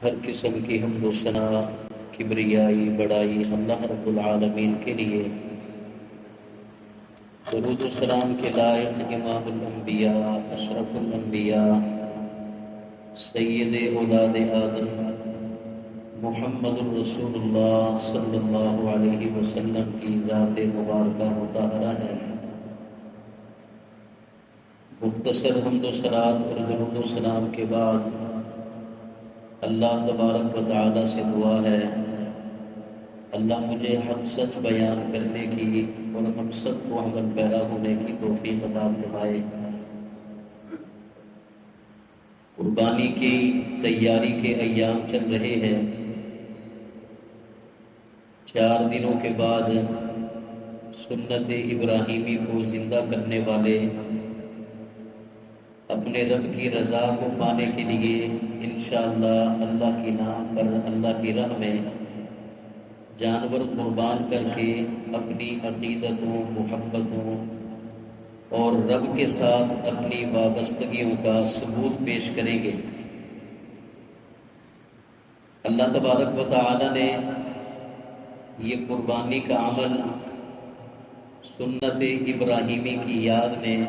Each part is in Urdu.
ہر قسم کی حمد و ثنا، کبریائی، بڑائی اللہ رب العالمین کے لیے۔ درود و سلام کے لائق امام الانبیاء، اشرف الانبیاء، سید اولاد آدم، محمد الرسول اللہ صلی اللہ علیہ وسلم کی ذات مبارکہ مطہرہ ہے۔ مختصر حمد و صلوات اور درود و سلام کے بعد اللہ تبارک و تعالی سے دعا ہے، اللہ مجھے حق سچ بیان کرنے کی اور ہم سب کو عمل پیرا ہونے کی توفیق عطا فرمائے۔ قربانی کی تیاری کے ایام چل رہے ہیں۔ 4 دنوں کے بعد سنت ابراہیمی کو زندہ کرنے والے اپنے رب کی رضا کو پانے کے لیے انشاءاللہ اللہ کی نام پر اللہ کی راہ میں جانور قربان کر کے اپنی عقیدتوں، محبتوں اور رب کے ساتھ اپنی وابستگیوں کا ثبوت پیش کریں گے۔ اللہ تبارک و تعالی نے یہ قربانی کا عمل سنت ابراہیمی کی یاد میں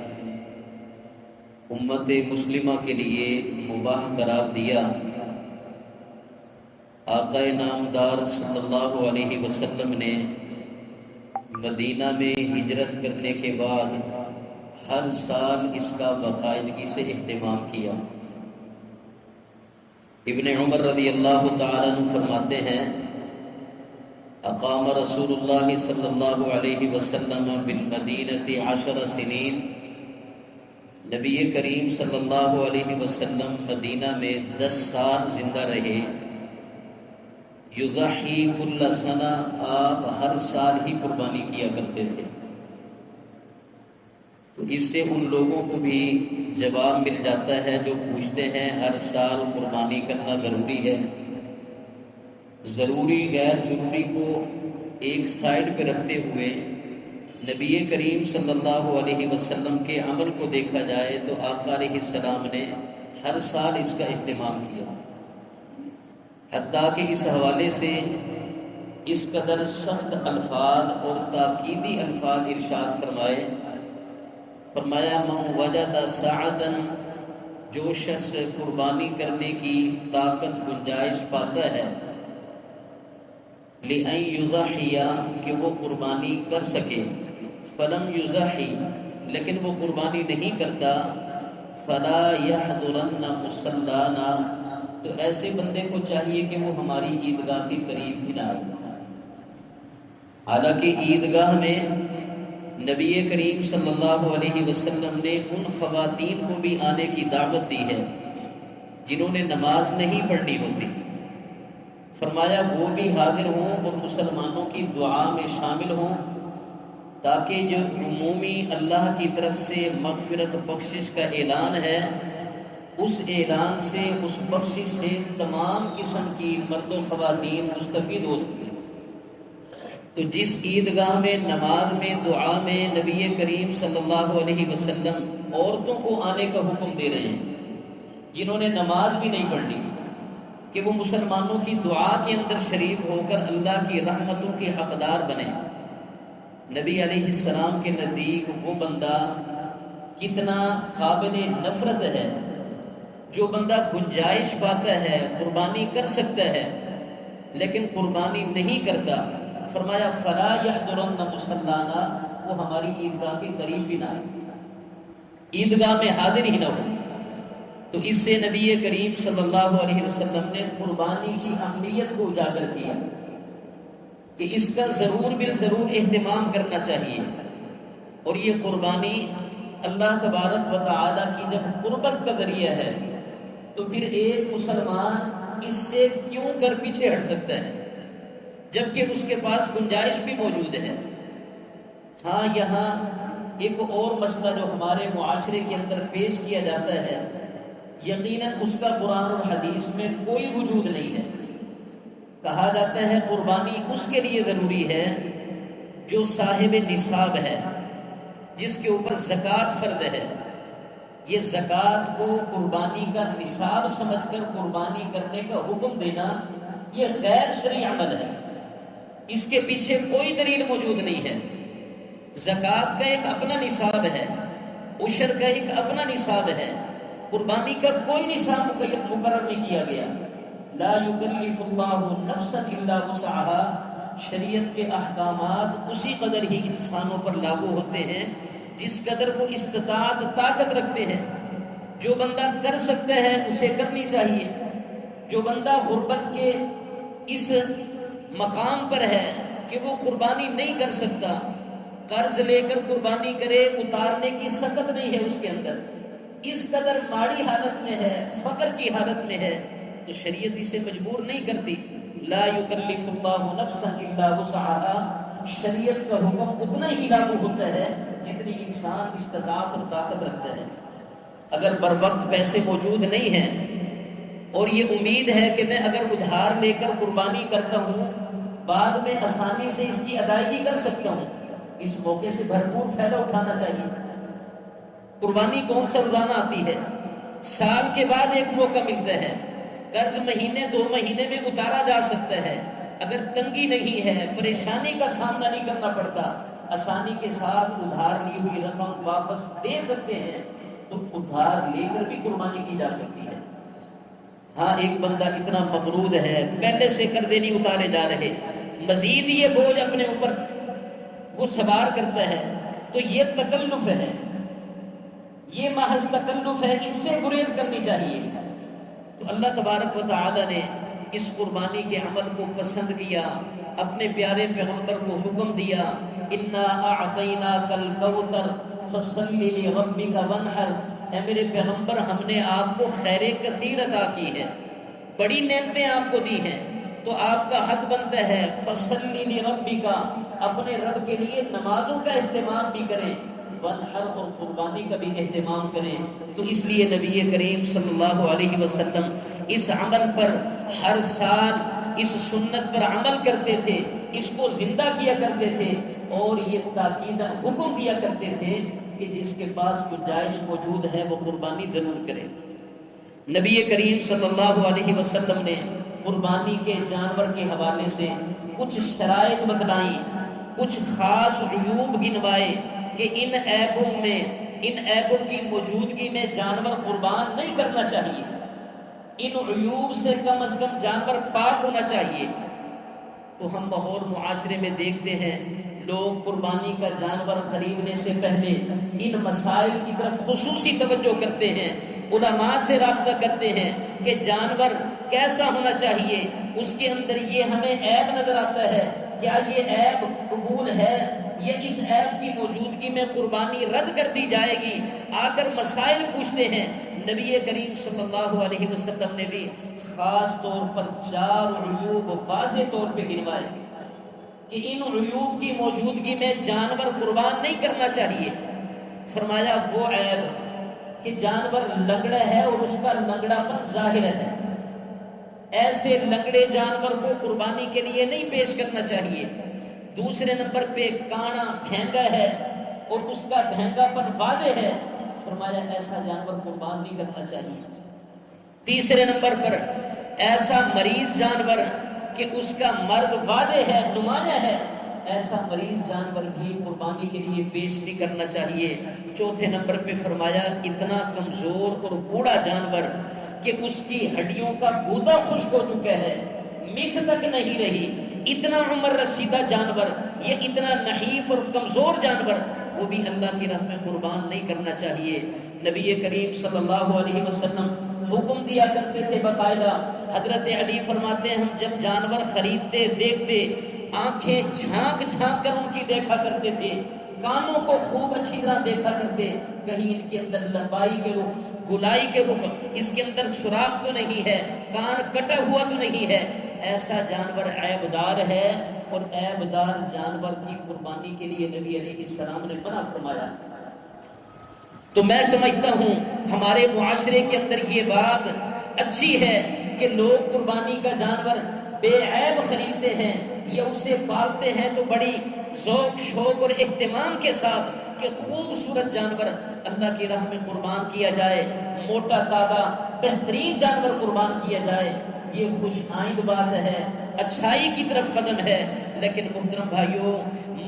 امت مسلمہ کے لیے مباح قرار دیا۔ آقا نامدار صلی اللہ علیہ وسلم نے مدینہ میں ہجرت کرنے کے بعد ہر سال اس کا باقاعدگی سے اہتمام کیا۔ ابن عمر رضی اللہ تعالیٰ عنہ فرماتے ہیں، اقام رسول اللہ صلی اللہ علیہ وسلم بالمدینہ 10 سنین، نبی کریم صلی اللہ علیہ وسلم مدینہ میں 10 سال زندہ رہے۔ یضحی کل سنہ، آپ ہر سال ہی قربانی کیا کرتے تھے۔ تو اس سے ان لوگوں کو بھی جواب مل جاتا ہے جو پوچھتے ہیں ہر سال قربانی کرنا ضروری ہے۔ ضروری غیر ضروری کو ایک سائڈ پہ رکھتے ہوئے نبی کریم صلی اللہ علیہ وسلم کے عمل کو دیکھا جائے تو آقا علیہ السلام نے ہر سال اس کا اہتمام کیا، حتیٰ کہ اس حوالے سے اس قدر سخت الفاظ اور تاکیدی الفاظ ارشاد فرمایا من وجد سعتا، جو شخص قربانی کرنے کی طاقت گنجائش پاتا ہے، لِأَن يُضَحِيَ، کہ وہ قربانی کر سکے، فلم یضحی، لیکن وہ قربانی نہیں کرتا، فلا یحضرن مصلانا، تو ایسے بندے کو چاہیے کہ وہ ہماری عیدگاہ کے قریب بھی نہ آئے۔ حالانکہ عیدگاہ میں نبی کریم صلی اللہ علیہ وسلم نے ان خواتین کو بھی آنے کی دعوت دی ہے جنہوں نے نماز نہیں پڑھنی ہوتی۔ فرمایا وہ بھی حاضر ہوں اور مسلمانوں کی دعا میں شامل ہوں، تاکہ جو عمومی اللہ کی طرف سے مغفرت بخشش کا اعلان ہے، اس اعلان سے، اس بخشش سے تمام قسم کی مرد و خواتین مستفید ہو سکیں۔ تو جس عیدگاہ میں نماز میں دعا میں نبی کریم صلی اللہ علیہ وسلم عورتوں کو آنے کا حکم دے رہے ہیں جنہوں نے نماز بھی نہیں پڑھی، کہ وہ مسلمانوں کی دعا کے اندر شریک ہو کر اللہ کی رحمتوں کے حقدار بنے۔ نبی علیہ السلام کے نزدیک وہ بندہ کتنا قابل نفرت ہے جو بندہ گنجائش پاتا ہے، قربانی کر سکتا ہے لیکن قربانی نہیں کرتا۔ فرمایا فلا یحضرن مصلانا، وہ ہماری عیدگاہ کے قریب بھی نہ آئے، عیدگاہ میں حاضر ہی نہ ہو۔ تو اس سے نبی کریم صلی اللہ علیہ وسلم نے قربانی کی اہمیت کو اجاگر کیا کہ اس کا ضرور بالضرور اہتمام کرنا چاہیے۔ اور یہ قربانی اللہ تبارک و تعالی کی جب قربت کا ذریعہ ہے تو پھر ایک مسلمان اس سے کیوں کر پیچھے ہٹ سکتا ہے جبکہ اس کے پاس گنجائش بھی موجود ہے۔ ہاں، یہاں ایک اور مسئلہ جو ہمارے معاشرے کے اندر پیش کیا جاتا ہے، یقیناً اس کا قرآن اور حدیث میں کوئی وجود نہیں ہے۔ کہا جاتا ہے قربانی اس کے لیے ضروری ہے جو صاحب نصاب ہے، جس کے اوپر زکوٰۃ فرض ہے۔ یہ زکوٰۃ کو قربانی کا نصاب سمجھ کر قربانی کرنے کا حکم دینا یہ غیر شرعی عمل ہے، اس کے پیچھے کوئی دلیل موجود نہیں ہے۔ زکوٰۃ کا ایک اپنا نصاب ہے، عشر کا ایک اپنا نصاب ہے، قربانی کا کوئی نصاب مقرر نہیں کیا گیا۔ لا یکلف اللہ نفسا الا وسعها، شریعت کے احکامات اسی قدر ہی انسانوں پر لاگو ہوتے ہیں جس قدر وہ استطاعت طاقت رکھتے ہیں۔ جو بندہ کر سکتا ہے اسے کرنی چاہیے۔ جو بندہ غربت کے اس مقام پر ہے کہ وہ قربانی نہیں کر سکتا، قرض لے کر قربانی کرے، اتارنے کی سکت نہیں ہے اس کے اندر، اس قدر ماڑی حالت میں ہے، فقر کی حالت میں ہے، تو شریعت اسے مجبور نہیں کرتی۔ لا یکلف اللہ نفسا الا وسعها، شریعت کا حکم اتنا ہی لاگو ہوتا ہے جتنی انسان استطاعت اور طاقت رکھتا ہے۔ اگر بر وقت پیسے موجود نہیں ہیں اور یہ امید ہے کہ میں اگر ادھار لے کر قربانی کرتا ہوں بعد میں آسانی سے اس کی ادائیگی کر سکتا ہوں، اس موقع سے بھرپور فائدہ اٹھانا چاہیے۔ قربانی کون سا روزانہ آتی ہے؟ سال کے بعد ایک موقع ملتا ہے، قرض مہینے 2 مہینے میں اتارا جا سکتا ہے۔ اگر تنگی نہیں ہے، پریشانی کا سامنا نہیں کرنا پڑتا، آسانی کے ساتھ ادھار لی ہوئی رقم واپس دے سکتے ہیں، تو ادھار لے کر بھی قربانی کی جا سکتی ہے۔ ہاں، ایک بندہ اتنا مغرور ہے، پہلے سے قرضے نہیں اتارے جا رہے، مزید یہ بوجھ اپنے اوپر وہ سوار کرتا ہے، تو یہ تکلف ہے، یہ محض تکلف ہے، اس سے گریز کرنی چاہیے۔ تو اللہ تبارک و تعالی نے اس قربانی کے عمل کو پسند کیا، اپنے پیارے پیغمبر کو حکم دیا، انا اعطیناک الکوثر فصل لربک وانحر، اے میرے پیغمبر ہم نے آپ کو خیر کثیر عطا کی ہے، بڑی نعمتیں آپ کو دی ہیں، تو آپ کا حق بنتا ہے فصل لربک، اپنے رب کے لیے نمازوں کا اہتمام بھی کریں، وانحر اور قربانی کا بھی اہتمام کریں۔ تو اس لیے نبی کریم صلی اللہ علیہ وسلم اس عمل پر ہر سال اس سنت پر عمل کرتے تھے، اس کو زندہ کیا کرتے تھے، اور یہ تاکید حکم دیا کرتے تھے کہ جس کے پاس گنجائش موجود ہے وہ قربانی ضرور کرے۔ نبی کریم صلی اللہ علیہ وسلم نے قربانی کے جانور کے حوالے سے کچھ شرائط بتلائیں، کچھ خاص عیوب گنوائے کہ ان عیبوں کی موجودگی میں جانور قربان نہیں کرنا چاہیے، ان عیوب سے کم از کم جانور پاک ہونا چاہیے۔ تو ہم ماحول معاشرے میں دیکھتے ہیں لوگ قربانی کا جانور خریدنے سے پہلے ان مسائل کی طرف خصوصی توجہ کرتے ہیں، علماء سے رابطہ کرتے ہیں کہ جانور کیسا ہونا چاہیے، اس کے اندر یہ ہمیں عیب نظر آتا ہے، کیا یہ عیب قبول ہے، یہ اس عیب کی موجودگی میں قربانی رد کر دی جائے گی، آ کر مسائل پوچھتے ہیں۔ نبی کریم صلی اللہ علیہ وسلم نے بھی خاص طور پر 4 عیوب واضح طور پہ گنوائے کہ ان عیوب کی موجودگی میں جانور قربان نہیں کرنا چاہیے۔ فرمایا وہ عیب کہ جانور لنگڑا ہے اور اس کا لنگڑا پن ظاہر ہے، ایسے لنگڑے جانور کو قربانی کے لیے نہیں پیش کرنا چاہیے۔ دوسرے نمبر پہ کانا بھینگا ہے اور اس کا بھینگا پن واضح ہے، فرمایا ایسا جانور قربان نہیں کرنا چاہیے۔ تیسرے نمبر پر ایسا مریض جانور کہ اس کا مرض واضح ہے، نمایاں ہے، ایسا مریض جانور بھی قربانی کے لیے پیش نہیں کرنا چاہیے۔ چوتھے نمبر پہ فرمایا اتنا کمزور اور بوڑھا جانور کہ اس کی ہڈیوں کا گودا خشک ہو چکا ہے، میکھ تک نہیں رہی، اتنا عمر رسیدہ جانور، یہ اتنا نحیف اور کمزور جانور، وہ بھی اللہ کی راہ میں قربان نہیں کرنا چاہیے۔ نبی کریم صلی اللہ علیہ وسلم حکم دیا کرتے تھے باقاعدہ، حضرت علی فرماتے ہیں ہم جب جانور خریدتے دیکھتے آنکھیں جھانک جھانک کر ان کی دیکھا کرتے تھے، کانوں کو خوب اچھی طرح دیکھا کرتے، کہیں ان کے اندر لمبائی کے رخ، گلائی کے رخ، اس کے اندر سوراخ تو نہیں ہے، کان کٹا ہوا تو نہیں ہے، ایسا جانور عیب دار ہے، اور عیب دار جانور کی قربانی کے لیے نبی علیہ السلام نے منع فرمایا۔ تو میں سمجھتا ہوں ہمارے معاشرے کے اندر یہ بات اچھی ہے کہ کہ لوگ قربانی کا جانور بے عیب خریدتے ہیں یا اسے پالتے ہیں تو بڑی ذوق شوق اور اہتمام کے ساتھ کہ خوبصورت جانور اللہ کی راہ میں قربان کیا جائے، موٹا تازہ بہترین جانور قربان کیا جائے، یہ خوش آئند بات ہے، اچھائی کی طرف قدم ہے۔ لیکن محترم بھائیوں،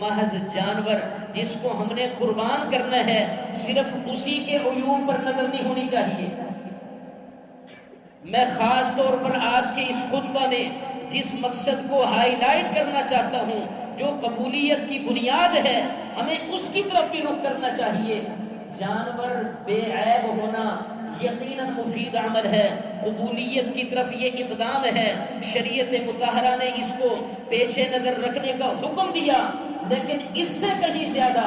محض جانور جس کو ہم نے قربان کرنا ہے صرف اسی کے عیوب پر نظر نہیں ہونی چاہیے۔ میں خاص طور پر آج کے اس خطبہ میں جس مقصد کو ہائی لائٹ کرنا چاہتا ہوں، جو قبولیت کی بنیاد ہے، ہمیں اس کی طرف بھی رخ کرنا چاہیے۔ جانور بے عیب ہونا یقیناً مفید عمل ہے، قبولیت کی طرف یہ اقدام ہے، شریعت مطہرہ نے اس کو پیش نظر رکھنے کا حکم دیا، لیکن اس سے کہیں زیادہ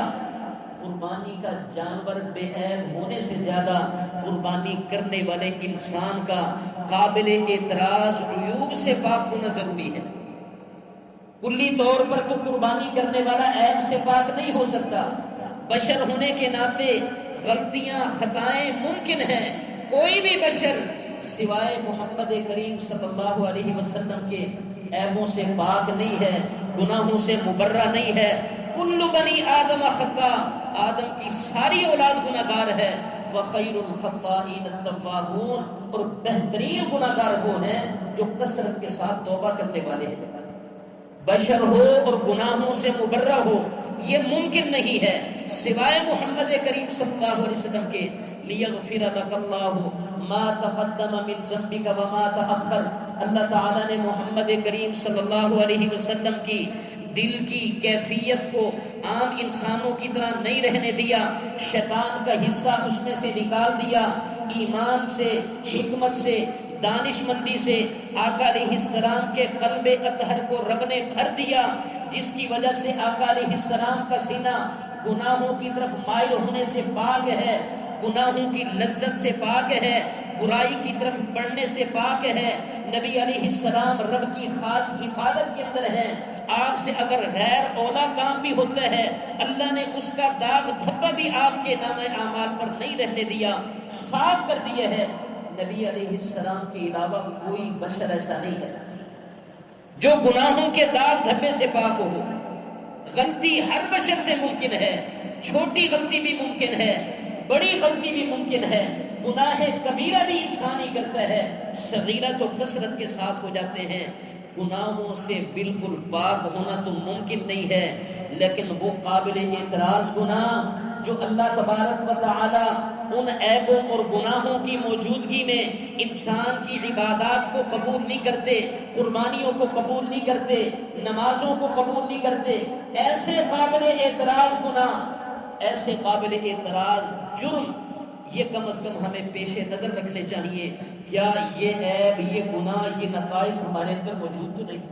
قربانی کا جانور بے عیب ہونے سے زیادہ قربانی کرنے والے انسان کا قابل اعتراض عیوب سے پاک ہونا ضروری ہے۔ کلی طور پر تو قربانی کرنے والا عیب سے پاک نہیں ہو سکتا، بشر ہونے کے ناطے غلطیاں خطائیں ممکن ہیں، کوئی بھی بشر سوائے محمد کریم صلی اللہ علیہ وسلم کے عیبوں سے پاک نہیں ہے، گناہوں سے مبرہ نہیں ہے۔ کل بنی آدم خطا، آدم کی ساری اولاد گناہگار ہے، وخیر الخطائین التوابون، اور بہترین گناہگار وہ ہیں جو کثرت کے ساتھ توبہ کرنے والے ہیں۔ بشر ہو اور گناہوں سے مبرہ ہو یہ ممکن نہیں ہے سوائے محمد کریم صلی اللہ علیہ وسلم کے۔ لیغفر لک اللہ ما تقدم من ذنبک وما تأخر، اللہ تعالیٰ نے محمد کریم صلی اللہ علیہ وسلم کی دل کی کیفیت کو عام انسانوں کی طرح نہیں رہنے دیا، شیطان کا حصہ اس میں سے نکال دیا، ایمان سے، حکمت سے، دانش مندی سے آقا علیہ السلام کے قلب اطہر کو رب نے بھر دیا، جس کی وجہ سے آقا علیہ السلام کا سینہ گناہوں کی طرف مائل ہونے سے پاک ہے، گناہوں کی لذت سے پاک ہے، برائی کی طرف بڑھنے سے پاک ہے۔ نبی علیہ السلام رب کی خاص حفاظت کے اندر ہیں، آپ سے اگر غیر اولا کام بھی ہوتا ہے اللہ نے اس کا داغ دھبا بھی آپ کے نام اعمال پر نہیں رہنے دیا، صاف کر دیا ہے۔ نبی علیہ السلام کے علاوہ کوئی بشر ایسا نہیں ہے جو گناہوں کے داغ دھبے سے پاک ہو۔ غلطی ہر بشر سے ممکن ہے، چھوٹی غلطی بھی ممکن ہے، بڑی غلطی بھی ممکن ہے، گناہ کبیرہ بھی انسان ہی کرتا ہے، صغیرہ تو کثرت کے ساتھ ہو جاتے ہیں۔ گناہوں سے بالکل پاک ہونا تو ممکن نہیں ہے، لیکن وہ قابل اعتراض گناہ جو اللہ تبارک و تعالی ان عیبوں اور گناہوں کی موجودگی میں انسان کی عبادات کو قبول نہیں کرتے، قربانیوں کو قبول نہیں کرتے، نمازوں کو قبول نہیں کرتے، ایسے قابل اعتراض گناہ، ایسے قابل اعتراض جرم، یہ کم از کم ہمیں پیش نظر رکھنے چاہیے۔ کیا یہ عیب، یہ گناہ، یہ نقائص ہمارے اندر موجود تو نہیں؟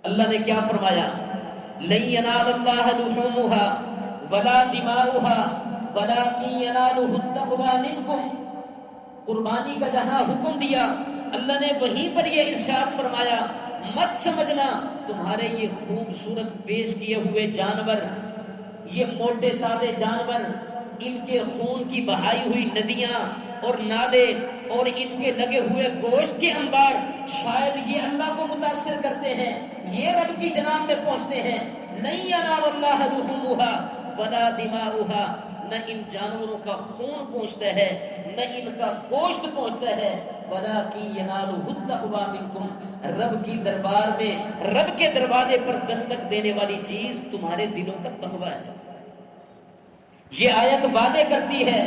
اللہ نے کیا فرمایا؟ لَن يَنَالَ اللَّهَ لُحُومُهَا وَلَا دِمَاؤُهَا وَلَكِن يَنَالُهُ التَّقْوَىٰ مِنكُمْ۔ قربانی کا جہاں حکم دیا اللہ نے وہیں پر یہ ارشاد فرمایا، مت سمجھنا تمہارے یہ خوبصورت پیش کیے ہوئے جانور، یہ موٹے تازے جانور، ان کے خون کی بہائی ہوئی ندیاں اور نالے اور ان کے لگے ہوئے گوشت کے انبار شاید یہ اللہ کو متاثر کرتے ہیں، یہ رب کی جناب میں پہنچتے ہیں۔ نہیں ینال اللہ لحومها ولا دماؤها، نہ ان جانوروں کا خون پہنچتا ہے نہ ان کا گوشت پہنچتا ہے، وَلَٰكِن يَنَالُهُ التَّقْوَىٰ مِنكُمْ، رب کی دربار میں، رب کے دروازے پر دستک دینے والی چیز تمہارے دلوں کا تقویٰ ہے۔ یہ آیت وعدے کرتی ہے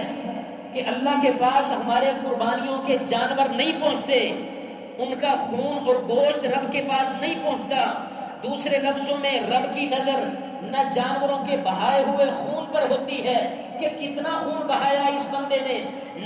کہ اللہ کے پاس ہمارے قربانیوں کے جانور نہیں پہنچتے، ان کا خون اور گوشت رب کے پاس نہیں پہنچتا۔ دوسرے لفظوں میں رب کی نظر نہ جانوروں کے بہائے ہوئے خون پر ہوتی ہے کہ کتنا خون بہایا اس بندے نے،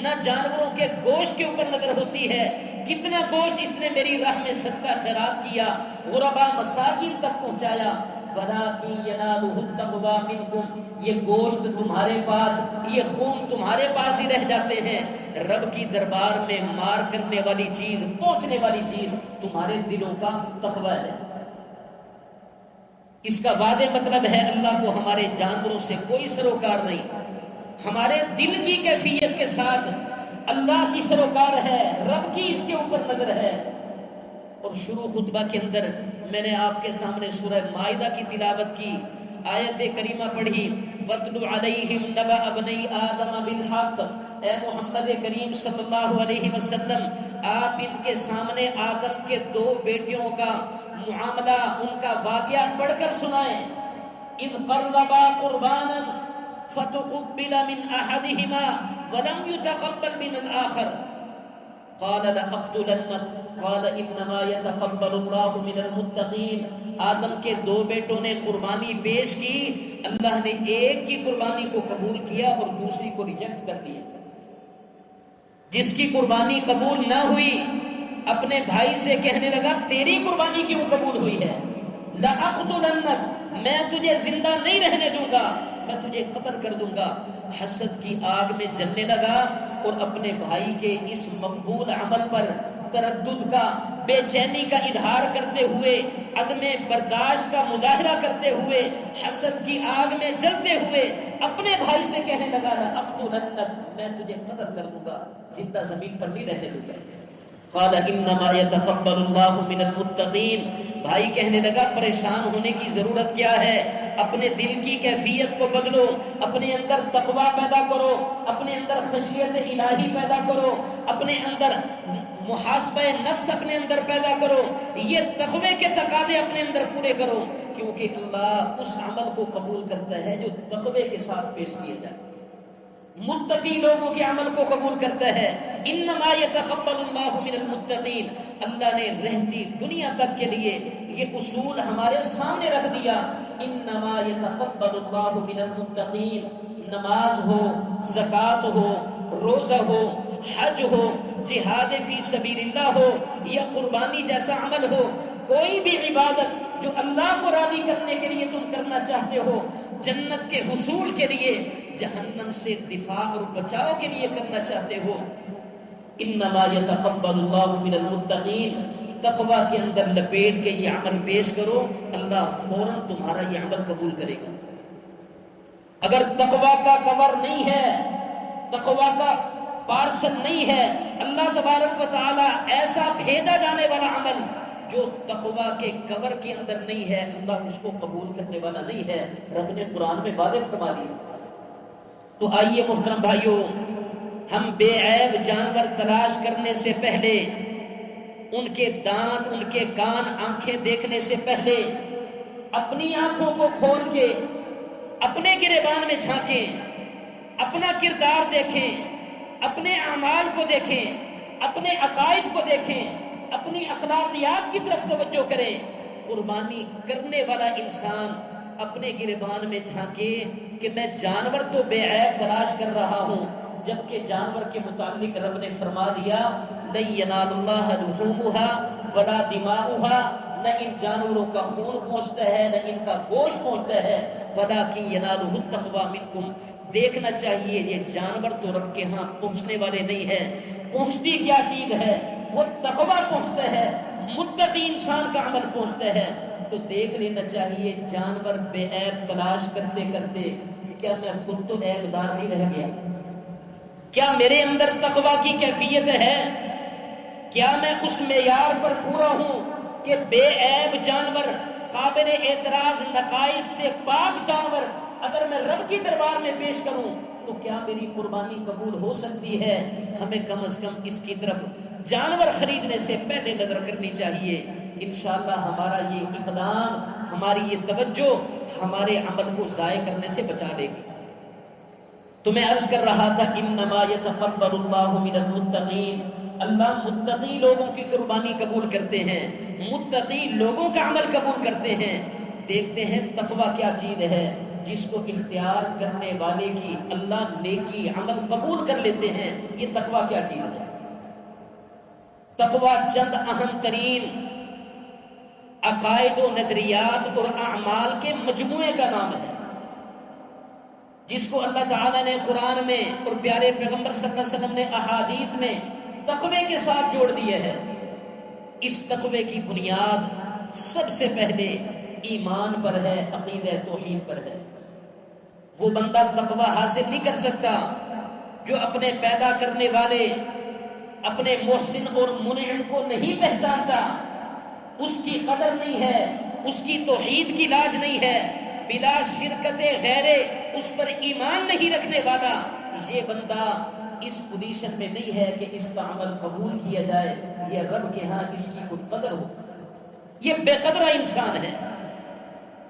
نہ جانوروں کے گوشت کے اوپر نظر ہوتی ہے کتنا گوشت اس نے میری راہ میں صدقہ خیرات کیا، غربا مساکین تک پہنچایا۔ وَلَٰكِن يَنَالُهُ التَّقْوَىٰ مِنكُمْ، یہ گوشت تمہارے پاس، یہ خون تمہارے پاس ہی رہ جاتے ہیں، رب کی دربار میں مار کرنے والی چیز، پہنچنے والی چیز تمہارے دلوں کا تقویٰ ہے۔ اس کا واضح مطلب ہے اللہ کو ہمارے جانوروں سے کوئی سروکار نہیں، ہمارے دل کی کیفیت کے ساتھ اللہ کی سروکار ہے، رب کی اس کے اوپر نظر ہے۔ اور شروع خطبہ کے اندر میں نے آپ کے سامنے سورہ مائدہ کی تلاوت کی، آیت کریمہ پڑھی، وَاتْلُ عَلَيْهِمْ نَبَأَ ابْنَيْ آدَمَ بِالْحَقِّ۔ اے محمد کریم صلی اللہ علیہ وسلم، آپ ان کے سامنے آدم کے دو بیٹیوں کا معاملہ، ان کا واقعہ پڑھ کر سنائیں۔ اِذْ قَرَّبَا قُرْبَانًا فَتُقُبِّلَ مِنْ أَحَدِهِمَا وَلَمْ يُتَقَبَّلْ مِنَ الْآخَرِ قَالَ لَأَقْتُلَنَّكَ قَالَ إِنَّمَا يَتَقَبَّلُ اللَّهُ مِنَ الْمُتَّقِينَ۔ آدم کے دو بیٹوں نے قربانی پیش کی، اللہ نے ایک کی قربانی کو قبول کیا اور دوسری کو ریجیکٹ کر دیا۔ جس کی قربانی قبول نہ ہوئی اپنے بھائی سے کہنے لگا تیری قربانی کیوں قبول ہوئی ہے؟ لَأَقْتُلَنَّكَ، میں تجھے زندہ نہیں رہنے دوں گا، میں تجھے قتل کر دوں گا۔ حسد کی آگ میں جلنے لگا اور اپنے بھائی کے اس مقبول عمل پر تردد کا، بے چینی کا اظہار کرتے ہوئے، عدم برداشت کا مظاہرہ کرتے ہوئے، حسد کی آگ میں جلتے ہوئے اپنے بھائی سے کہنے لگا لَأَقْتُلَنَّكَ، میں تجھے قتل کر دوں گا، زندہ زمین پر نہیں رہنے دوں گا۔ قال انما يتقبل الله من المتقين، بھائی کہنے لگا پریشان ہونے کی ضرورت کیا ہے؟ اپنے دل کی کیفیت کو بدلو، اپنے اندر تقوی پیدا کرو، اپنے اندر خشیت الہی پیدا کرو، اپنے اندر محاسبہ نفس اپنے اندر پیدا کرو، یہ تقوی کے تقاضے اپنے اندر پورے کرو، کیونکہ اللہ اس عمل کو قبول کرتا ہے جو تقوی کے ساتھ پیش کیا جائے، متقی لوگوں کے عمل کو قبول کرتا ہے۔ انما یتقبل اللہ من المتقین، اللہ نے رہتی دنیا تک کے لیے یہ اصول ہمارے سامنے رکھ دیا، انما یتقبل اللہ من المتقین۔ نماز ہو، زکوٰۃ ہو، روزہ ہو، حج ہو، جہاد فی سبیل اللہ ہو یا قربانی جیسا عمل ہو، کوئی بھی عبادت جو اللہ کو راضی کرنے کے لیے تم کرنا چاہتے ہو، جنت کے حصول کے لیے، جہنم سے دفاع اور بچاؤ کے لیے کرنا چاہتے ہو، انما یتقبل اللہ من المتقین، تقوی کے اندر لپیٹ کے یہ عمل پیش کرو، اللہ فوراً تمہارا یہ عمل قبول کرے گا۔ اگر تقوی کا کور نہیں ہے، تقوی کا پارسل نہیں ہے، اللہ تبارک و تعالی ایسا بھیجا جانے والا عمل جو تقوی کے کور کے اندر نہیں ہے، اللہ اس کو قبول کرنے والا نہیں ہے، رب نے قرآن میں واضح فرما دیا۔ تو آئیے محترم بھائیوں، ہم بے عیب جانور تلاش کرنے سے پہلے، ان کے دانت، ان کے کان، آنکھیں دیکھنے سے پہلے اپنی آنکھوں کو کھول کے اپنے گریبان میں جھانکیں، اپنا کردار دیکھیں، اپنے اعمال کو دیکھیں، اپنے عقائد کو دیکھیں، اپنی اخلاقیات کی طرف توجہ کریں۔ قربانی کرنے والا انسان اپنے گریبان میں جھانکے کہ میں جانور تو بے عیب تلاش کر رہا ہوں، جبکہ جانور کے متعلق رب نے فرما دیا لَن يَنَالَ اللَّهَ لُحُومُهَا وَلَا دِمَاؤُهَا، نہ ان جانوروں کا خون پہنچتا ہے، نہ ان کا گوشت پہنچتا ہے، وَلَٰكِن يَنَالُهُ التَّقْوَىٰ مِنكُمْ، دیکھنا چاہیے یہ جانور تو رب کے ہاں پہنچنے والے نہیں ہیں، پہنچتی کیا چیز ہے؟ وہ تقویٰ پہنچتا ہے، متقی انسان کا عمل پہنچتا ہے۔ تو دیکھ لینا چاہیے جانور بے عیب تلاش کرتے کرتے کیا میں خود تو عیب دار نہیں رہ گیا؟ کیا میرے اندر تقویٰ کی کیفیت ہے؟ کیا میں اس معیار پر پورا ہوں کہ بے عیب جانور، قابل اعتراض نقائص سے پاک جانور اگر میں رب کی دربار میں پیش کروں تو کیا میری قربانی قبول ہو سکتی ہے؟ ہمیں کم از کم اس کی طرف جانور خریدنے سے پہلے نظر کرنی چاہیے۔ انشاءاللہ ہمارا یہ اقدام، ہماری یہ توجہ ہمارے عمل کو ضائع کرنے سے بچا لے گی۔ تو میں عرض کر رہا تھا انما یتقبل اللہ من المتقین، اللہ متقی لوگوں کی قربانی قبول کرتے ہیں، متقی لوگوں کا عمل قبول کرتے ہیں۔ دیکھتے ہیں تقویٰ کیا چیز ہے جس کو اختیار کرنے والے کی اللہ نیکی عمل قبول کر لیتے ہیں، یہ تقویٰ کیا چیز ہے؟ تقویٰ چند اہم ترین عقائد و نظریات اور اعمال کے مجموعے کا نام ہے، جس کو اللہ تعالیٰ نے قرآن میں اور پیارے پیغمبر صلی اللہ علیہ وسلم نے احادیث میں تقوی کے ساتھ جوڑ دیے ہیں۔ اس تقوی کی بنیاد سب سے پہلے ایمان پر ہے، عقیدہ توحید پر ہے۔ وہ بندہ تقوی حاصل نہیں کر سکتا جو اپنے پیدا کرنے والے اپنے محسن اور منعم کو نہیں پہچانتا، اس کی قدر نہیں ہے، اس کی توحید کی لاج نہیں ہے، بلا شرکت غیر اس پر ایمان نہیں رکھنے والا، یہ بندہ اس پوزیشن میں نہیں ہے کہ اس کا عمل قبول کیا جائے، یہ رب کے ہاں اس کی کوئی قدر ہو، یہ بے قدرہ انسان ہے۔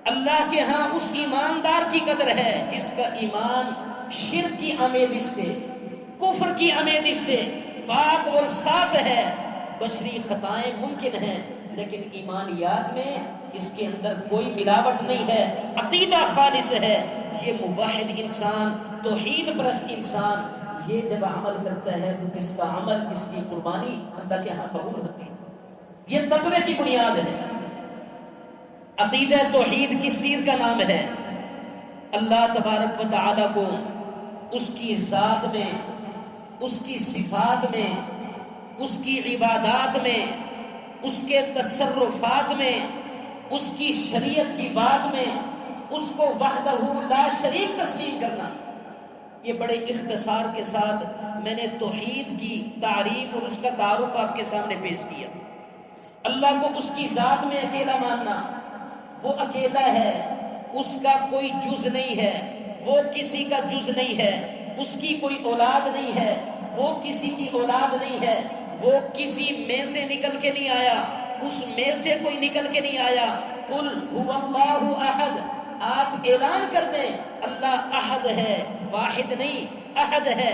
اللہ کے ہاں اس ایماندار کی قدر ہے جس کا ایمان شرک کی آمیزش سے، کفر کی آمیزش سے پاک اور صاف ہے۔ بشری خطائیں ممکن ہیں لیکن ایمانیات میں اس کے اندر کوئی ملاوٹ نہیں ہے، عقیدہ خالص ہے۔ یہ موحد انسان، توحید پرست انسان، یہ جب عمل کرتا ہے تو اس کا عمل، اس کی قربانی اللہ کے ہاں قبول ہوتی ہے۔ یہ تقوی کی بنیاد ہے۔ عقیدہ توحید کس چیز کا نام ہے؟ اللہ تبارک و تعالی کو اس کی ذات میں، اس کی صفات میں، اس کی عبادات میں، اس کے تصرفات میں، اس کی شریعت کی بات میں اس کو وحدہ لا شریک تسلیم کرنا۔ یہ بڑے اختصار کے ساتھ میں نے توحید کی تعریف اور اس کا تعارف آپ کے سامنے پیش کیا۔ اللہ کو اس کی ذات میں اکیلا ماننا، وہ اکیلا ہے، اس کا کوئی جز نہیں ہے، وہ کسی کا جز نہیں ہے، اس کی کوئی اولاد نہیں ہے، وہ کسی کی اولاد نہیں ہے، وہ کسی میں سے نکل کے نہیں آیا، اس میں سے کوئی نکل کے نہیں آیا۔ قل هو اللہ احد، آپ اعلان کر دیں اللہ احد ہے، واحد نہیں، احد ہے،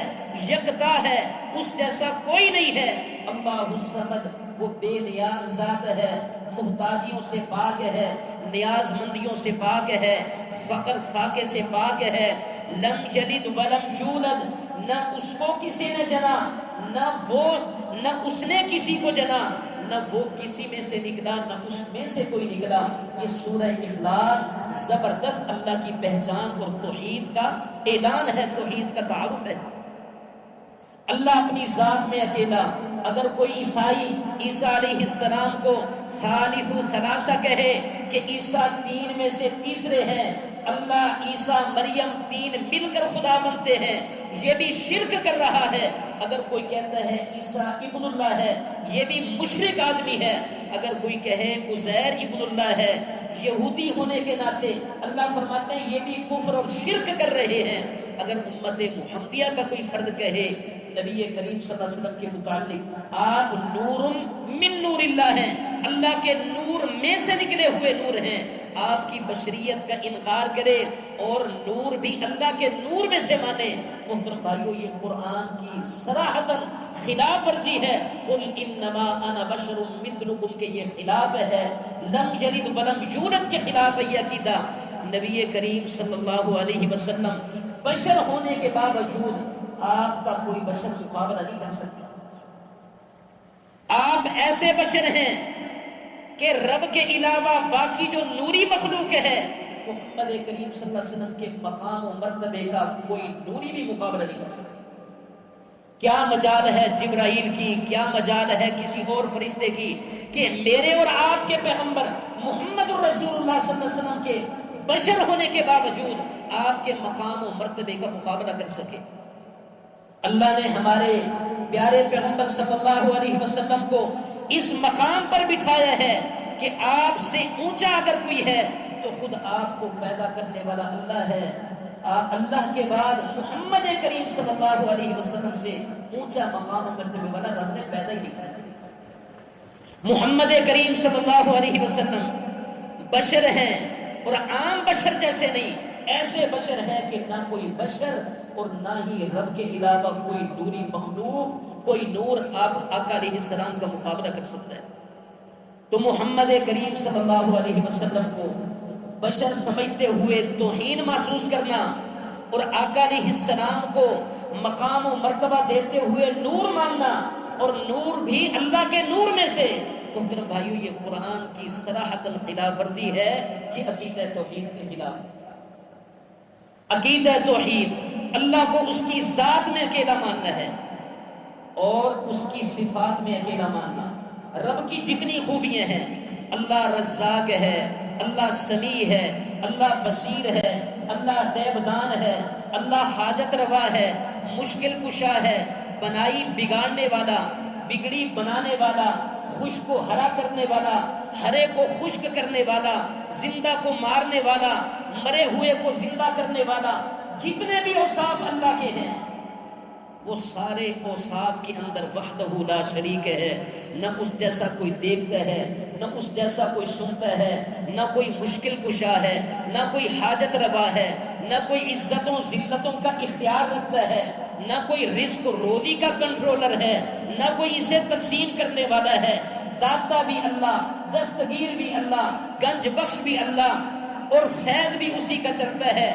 یکتا ہے، اس جیسا کوئی نہیں ہے۔ اللہ الصمد، وہ بے نیاز ذات ہے، محتاجیوں سے پاک ہے، نیاز مندیوں سے پاک ہے، فقر فاقے سے پاک ہے۔ لم یلد ولم یولد، نہ اس کو کسی نے جنا، نہ اس نے کسی کو جنا، نہ وہ کسی میں سے نکلا، نہ اس میں سے کوئی نکلا۔ یہ سورہ اخلاص زبردست اللہ کی پہچان اور توحید کا اعلان ہے، توحید کا تعارف ہے۔ اللہ اپنی ذات میں اکیلا۔ اگر کوئی عیسائی عیسیٰ علیہ السلام کو ثالث ثلاثہ کہے کہ عیسیٰ تین میں سے تیسرے ہیں، اللہ عیسیٰ مریم تین مل کر خدا بنتے ہیں، یہ بھی شرک کر رہا ہے۔ اگر کوئی کہتا ہے عیسیٰ ابن اللہ ہے، یہ بھی مشرک آدمی ہے۔ اگر کوئی کہے عزیر ابن اللہ ہے، یہودی ہونے کے ناطے اللہ فرماتے ہیں یہ بھی کفر اور شرک کر رہے ہیں۔ اگر امت محمدیہ کا کوئی فرد کہے نبی کریم صلی اللہ علیہ وسلم کے متعلق آپ نور من نور اللہ ہیں، اللہ کے نور میں سے نکلے ہوئے نور ہیں، آپ کی بشریت کا انکار کرے اور نور بھی اللہ کے نور میں سے مانے، محترم بھائیو یہ قرآن کی صراحتاً خلاف ورزی ہے۔ قل انما انا بشر مثلکم، کہ یہ خلاف ہے، لم یلد ولم یولد کے خلاف ہے یہ عقیدہ۔ نبی کریم صلی اللہ علیہ وسلم بشر ہونے کے باوجود آپ کا کوئی بشر مقابلہ نہیں کر سکتا۔ آپ ایسے بشر ہیں کہ رب کے علاوہ باقی جو نوری مخلوق ہے محمد کریم صلی اللہ علیہ وسلم کے مقام و مرتبے کا کوئی نوری بھی مقابلہ نہیں کر سکتا۔ کیا مجال ہے جبرائیل کی، کیا مجال ہے کسی اور فرشتے کی کہ میرے اور آپ کے پیغمبر محمد رسول اللہ صلی اللہ علیہ وسلم کے بشر ہونے کے باوجود آپ کے مقام و مرتبے کا مقابلہ کر سکے۔ اللہ نے ہمارے پیارے پیغمبر صلی اللہ علیہ وسلم کو اس مقام پر بٹھایا ہے کہ آپ سے اونچا اگر کوئی ہے تو خود آپ کو پیدا کرنے والا اللہ ہے۔ اللہ کے بعد محمد کریم صلی اللہ علیہ وسلم سے اونچا مقام و مرتبے والا رب نے پیدا ہی نہیں کیا۔ محمد کریم صلی اللہ علیہ وسلم بشر ہیں اور عام بشر جیسے نہیں، ایسے بشر ہیں کہ نہ کوئی بشر اور نہ ہی رب کے علاوہ کوئی نوری مخلوق، کوئی نور آپ آقا علیہ السلام کا مقابلہ کر سکتا ہے۔ تو محمد کریم صلی اللہ علیہ وسلم کو بشر سمجھتے ہوئے توہین محسوس کرنا اور آقا علیہ السلام کو مقام و مرتبہ دیتے ہوئے نور ماننا، اور نور بھی اللہ کے نور میں سے، محترم بھائیو یہ قرآن کی صراحتاً خلاف ورزی ہے، یہ عقیدہ توحید کے خلاف ہے۔ عقیدہ توحید اللہ کو اس کی ذات میں اکیلا ماننا ہے اور اس کی صفات میں اکیلا ماننا۔ رب کی جتنی خوبیاں ہیں، اللہ رزاق ہے، اللہ سمیع ہے، اللہ بصیر ہے، اللہ غیب دان ہے، اللہ حاجت روا ہے، مشکل کشا ہے، بنائی بگاڑنے والا، بگڑی بنانے والا، خشک کو ہرا کرنے والا، ہرے کو خشک کرنے والا، زندہ کو مارنے والا، مرے ہوئے کو زندہ کرنے والا، جتنے بھی اوصاف اللہ کے ہیں وہ سارے اوصاف کے اندر وحدہ لا شریک ہے، نہ اس جیسا کوئی دیکھتا ہے، نہ اس جیسا کوئی سنتا ہے، نہ کوئی مشکل کشا ہے، نہ کوئی حاجت روا ہے، نہ کوئی عزتوں ذلتوں کا اختیار رکھتا ہے، نہ کوئی رزق روزی کا کنٹرولر ہے، نہ کوئی اسے تقسیم کرنے والا ہے۔ داتا بھی اللہ، دستگیر بھی اللہ، گنج بخش بھی اللہ، اور فیض بھی اسی کا چلتا ہے،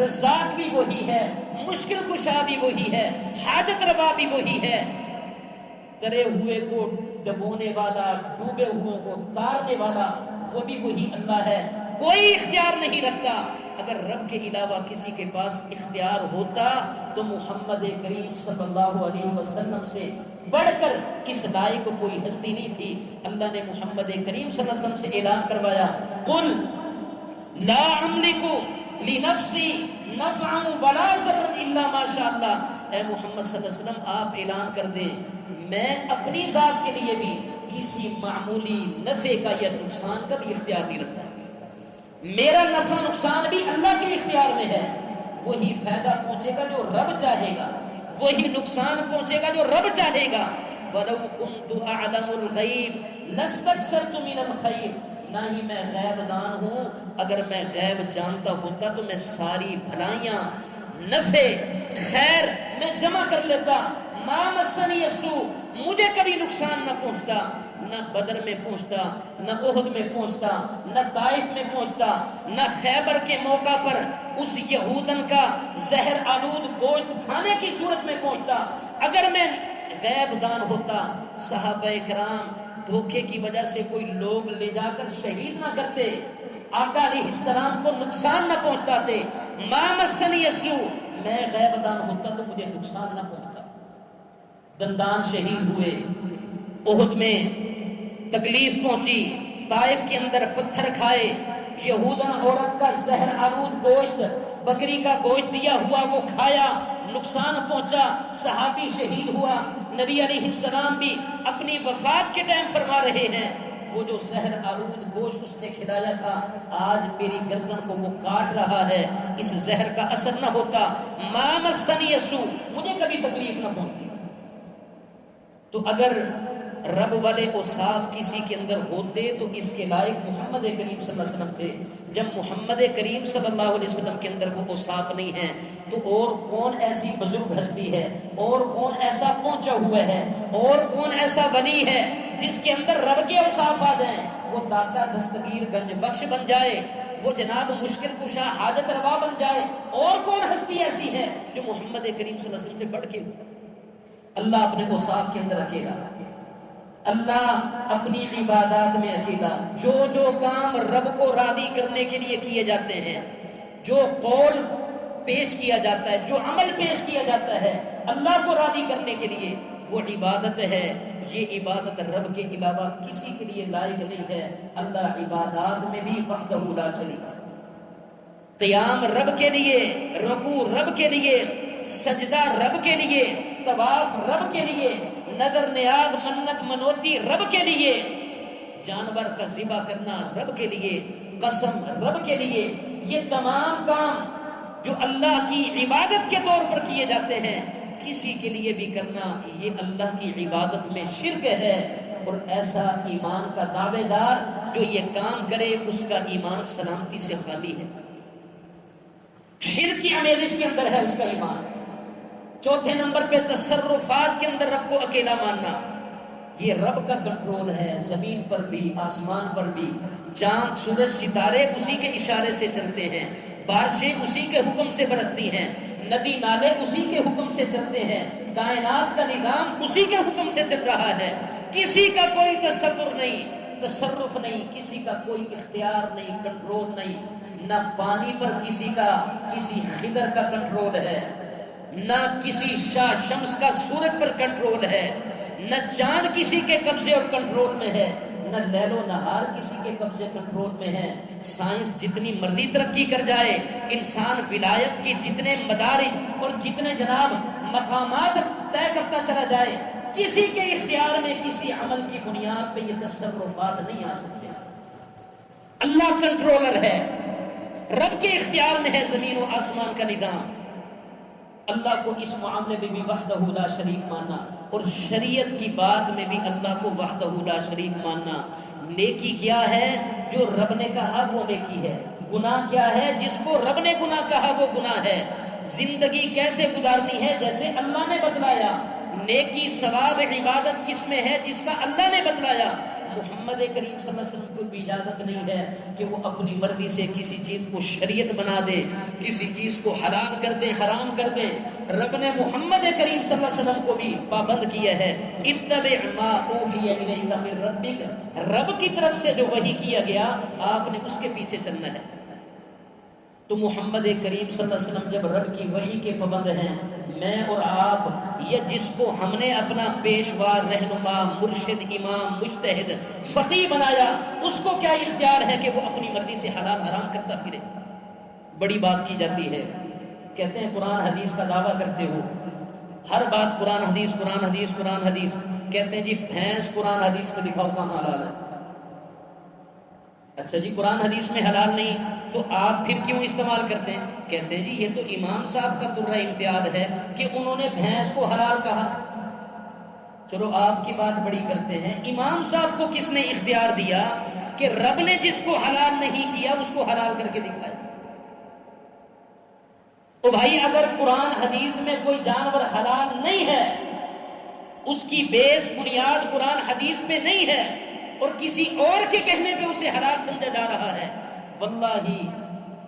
رزاق بھی وہی ہے، مشکل کشا بھی وہی ہے، حاجت روا بھی وہی ہے، کرے ہوئے کو ڈبونے والا، ڈوبے ہوئے کو تارنے والا وہ بھی وہی اللہ ہے۔ کوئی اختیار نہیں رکھتا۔ اگر رب کے علاوہ کسی کے پاس اختیار ہوتا تو محمد کریم صلی اللہ علیہ وسلم سے بڑھ کر اس لائق کوئی ہستی نہیں تھی۔ اللہ نے محمد کریم صلی اللہ علیہ وسلم سے اعلان کروایا، قل لا املک لنفسی نفعا ولا ضرا الا ما شاء اللہ۔ اے محمد صلی اللہ علیہ وسلم آپ اعلان کر دیں، میں اپنی ذات کے لیے بھی کسی معمولی نفع کا یا نقصان کا بھی اختیار نہیں رکھتا۔ میرا نفع نقصان بھی اللہ کے اختیار میں ہے۔ وہی فائدہ پہنچے گا جو رب چاہے گا، وہی نقصان پہنچے گا جو رب چاہے گا۔ وَلَوْ كُنْتُ أَعْلَمُ الْغَيْبِ لَاسْتَكْثَرْتُ مِنَ الْخَيْرِ، نہ ہی میں غیب دان ہوں، اگر میں غیب جانتا ہوتا تو میں ساری بھلائیاں، نفع، خیر میں جمع کر لیتا۔ ما مسنی السوء، مجھے کبھی نقصان نہ پہنچتا، نہ بدر میں پہنچتا، نہ احد میں پہنچتا، نہ طائف میں پہنچتا، نہ خیبر کے موقع پر اس یہودن کا زہر آلود گوشت کھانے کی صورت میں پہنچتا۔ اگر میں غیب دان ہوتا، صحابہ کرام دھوکے کی وجہ سے کوئی لوگ لے جا کر شہید نہ کرتے، آقا علیہ السلام کو نقصان نہ پہنچاتے۔ ما مسنی السوء، میں غیب دان ہوتا تو مجھے نقصان نہ پہنچتا۔ دندان شہید ہوئے، احد میں تکلیف پہنچی، طائف کے اندر پتھر کھائے، یہودن عورت کا زہر آلود گوشت، بکری کا گوشت دیا ہوا وہ کھایا، نقصان پہنچا، صحابی شہید ہوا۔ نبی علیہ السلام بھی اپنی وفات کے ٹائم فرما رہے ہیں، وہ جو زہر آلود گوشت اس نے کھلایا تھا آج میری گردن کو وہ کاٹ رہا ہے، اس زہر کا اثر نہ ہوتا، ما مسنی السوء، مجھے کبھی تکلیف نہ پہنچتی۔ تو اگر رب والے اوصاف کسی کے اندر ہوتے تو اس کے لائق محمد کریم صلی اللہ علیہ وسلم تھے۔ جب محمد کریم صلی اللہ علیہ وسلم کے اندر وہ اوصاف نہیں ہیں تو اور کون ایسی بزرگ ہستی ہے، اور کون ایسا پہنچا ہوا ہے، اور کون ایسا ولی ہے جس کے اندر رب کے اوصاف آ جائیں، وہ داتا، دستگیر، گنج بخش بن جائے، وہ جناب مشکل کشا، حاجت روا بن جائے۔ اور کون ہستی ایسی ہے جو محمد کریم صلی اللہ علیہ وسلم سے بڑھ کے؟ اللہ اپنے اوصاف کے اندر اکیلا، اللہ اپنی عبادات میں اکیلا۔ جو جو کام رب کو راضی کرنے کے لیے کیے جاتے ہیں، جو قول پیش کیا جاتا ہے، جو عمل پیش کیا جاتا ہے اللہ کو راضی کرنے کے لیے، وہ عبادت ہے۔ یہ عبادت رب کے علاوہ کسی کے لیے لائق نہیں ہے۔ اللہ عبادات میں بھی وحدہ لا شریک ہے۔ قیام رب کے لیے، رکوع رب کے لیے، سجدہ رب کے لیے، طواف رب کے لیے، نظر نیاز منت منوتی رب کے لیے، جانور کا ذبح کرنا رب کے لیے، قسم رب کے لیے۔ یہ تمام کام جو اللہ کی عبادت کے طور پر کیے جاتے ہیں، کسی کے لیے بھی کرنا یہ اللہ کی عبادت میں شرک ہے۔ اور ایسا ایمان کا دعوے دار جو یہ کام کرے اس کا ایمان سلامتی سے خالی ہے، شرک کی آمیزش کے اندر ہے اس کا ایمان۔ چوتھے نمبر پہ تصرفات کے اندر رب کو اکیلا ماننا۔ یہ رب کا کنٹرول ہے، زمین پر بھی، آسمان پر بھی، چاند، سورج، ستارے اسی کے اشارے سے چلتے ہیں، بارشیں اسی کے حکم سے برستی ہیں، ندی نالے اسی کے حکم سے چلتے ہیں، کائنات کا نظام اسی کے حکم سے چل رہا ہے۔ کسی کا کوئی تصور نہیں، تصرف نہیں، کسی کا کوئی اختیار نہیں، کنٹرول نہیں۔ نہ پانی پر کسی کا، کسی خضر کا کنٹرول ہے، نہ کسی شاہ شمس کا سورج پر کنٹرول ہے، نہ چاند کسی کے قبضے اور کنٹرول میں ہے، نہ لیل و نہار کسی کے قبضے کنٹرول میں ہے. سائنس جتنی مرضی ترقی کر جائے، انسان ولایت کی جتنے مدارج اور جتنے جناب مقامات طے کرتا چلا جائے، کسی کے اختیار میں کسی عمل کی بنیاد پہ یہ تصرفات نہیں آ سکتے. اللہ کنٹرولر ہے، رب کے اختیار میں ہے زمین و آسمان کا نظام. اللہ کو اس معاملے میں بھی وحدہ لا شریک ماننا، اور شریعت کی بات میں بھی اللہ کو وحدہ لا شریک ماننا. نیکی کیا ہے؟ جو رب نے کہا وہ نیکی ہے. گناہ کیا ہے؟ جس کو رب نے گناہ کہا وہ گناہ ہے. زندگی کیسے گزارنی ہے؟ جیسے اللہ نے بتلایا. نیکی ثواب عبادت کس میں ہے؟ جس کا اللہ نے بتلایا. محمد کریم صلی اللہ علیہ وسلم کو بھی اجازت نہیں ہے کہ وہ اپنی مرضی سے کسی چیز کو شریعت بنا دے، کسی چیز کو حلال کر دے، حرام کر دے. رب نے محمد کریم صلی اللہ علیہ وسلم کو بھی پابند کیا ہے. اتبع ما اوحی الیک من ربک، رب کی طرف سے جو وحی کیا گیا آپ نے اس کے پیچھے چلنا ہے. تو محمد کریم صلی اللہ علیہ وسلم جب رب کی وحی کے پابند ہیں، میں اور آپ یہ جس کو ہم نے اپنا پیشوا، رہنما، مرشد، امام، مجتہد، فقیہ بنایا، اس کو کیا اختیار ہے کہ وہ اپنی مرضی سے حلال حرام کرتا پھرے؟ بڑی بات کی جاتی ہے، کہتے ہیں قرآن حدیث کا دعویٰ کرتے ہو، ہر بات قرآن حدیث قرآن حدیث قرآن حدیث. کہتے ہیں جی بھینس قرآن حدیث میں دکھاؤ کہاں حلال ہے. اچھا جی قرآن حدیث میں حلال نہیں تو آپ پھر کیوں استعمال کرتے ہیں؟ کہتے ہیں جی یہ تو امام صاحب کا درہ امتیاز ہے کہ انہوں نے بھینس کو حلال کہا. چلو آپ کی بات بڑی کرتے ہیں، امام صاحب کو کس نے اختیار دیا کہ رب نے جس کو حلال نہیں کیا اس کو حلال کر کے دکھائے؟ تو بھائی اگر قرآن حدیث میں کوئی جانور حلال نہیں ہے، اس کی بیس بنیاد قرآن حدیث میں نہیں ہے، اور کسی اور کے کہنے پہ اسے حلال سمجھا جا رہا ہے، واللہ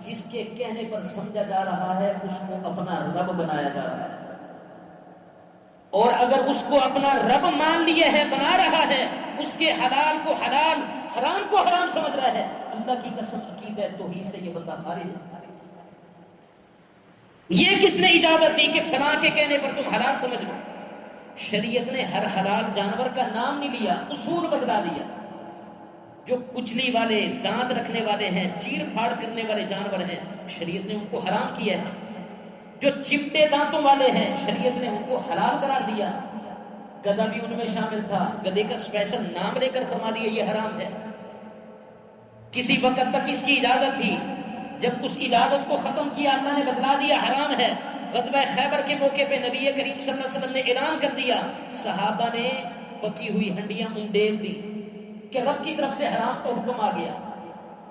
جس کے کہنے پر سمجھا جا رہا ہے اس کو اپنا رب بنایا جا رہا ہے. اور اگر اس کو اپنا رب مان لیا ہے، بنا رہا ہے، اس کے حلال کو حلال، حرام کو حرام سمجھ رہا ہے، اللہ کی قسم عقیدہ توحید سے یہ بندہ خارج ہے. یہ کس نے اجازت دی کہ فلاں کے کہنے پر تم حلال سمجھ لو؟ شریعت نے ہر حلال جانور کا نام نہیں لیا، اصول بتلا دیا. جو کچلی والے، دانت رکھنے والے ہیں، چیر پھاڑ کرنے والے جانور ہیں، شریعت نے ان کو حرام کیا ہے. جو چمٹے دانتوں والے ہیں، شریعت نے ان کو حلال قرار دیا. گدھا بھی ان میں شامل تھا، گدھے کا اسپیشل نام لے کر فرما دیا یہ حرام ہے. کسی وقت تک اس کی اجازت تھی، جب اس اجازت کو ختم کیا اللہ نے بتلا دیا حرام ہے. غزوہ خیبر کے موقع پہ نبی کریم صلی اللہ علیہ وسلم نے اعلان کر دیا، صحابہ نے پکی ہوئی ہنڈیاں انڈیل دی کہ رب کی طرف سے حرام کا حکم آ گیا.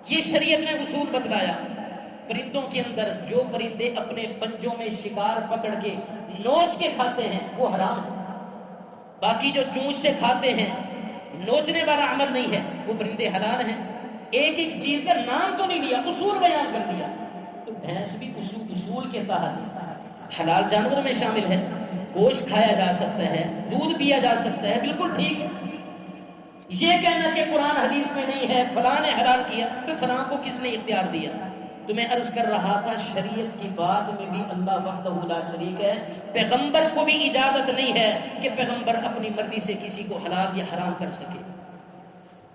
یہ شریعت نے اصول بتلایا. پرندوں کے اندر جو پرندے اپنے پنجوں میں شکار پکڑ کے نوچ کے کھاتے ہیں وہ حرام ہے. باقی جو چونچ سے کھاتے ہیں، نوچنے والا عمل نہیں ہے، وہ پرندے حلال ہیں. ایک ایک چیز کا نام تو نہیں لیا، اصول بیان کر دیا. تو بھینس بھی اصول کے تحت حلال جانور میں شامل ہے. گوشت کھایا جا سکتا ہے، دودھ پیا جا سکتا ہے، بالکل ٹھیک ہے. یہ کہنا کہ قرآن حدیث میں نہیں ہے، فلاں نے حلال کیا، تو فلاں کو کس نے اختیار دیا؟ تو میں عرض کر رہا تھا شریعت کی بات میں بھی اللہ وحدہ لا شریک ہے. پیغمبر کو بھی اجازت نہیں ہے کہ پیغمبر اپنی مرضی سے کسی کو حلال یا حرام کر سکے.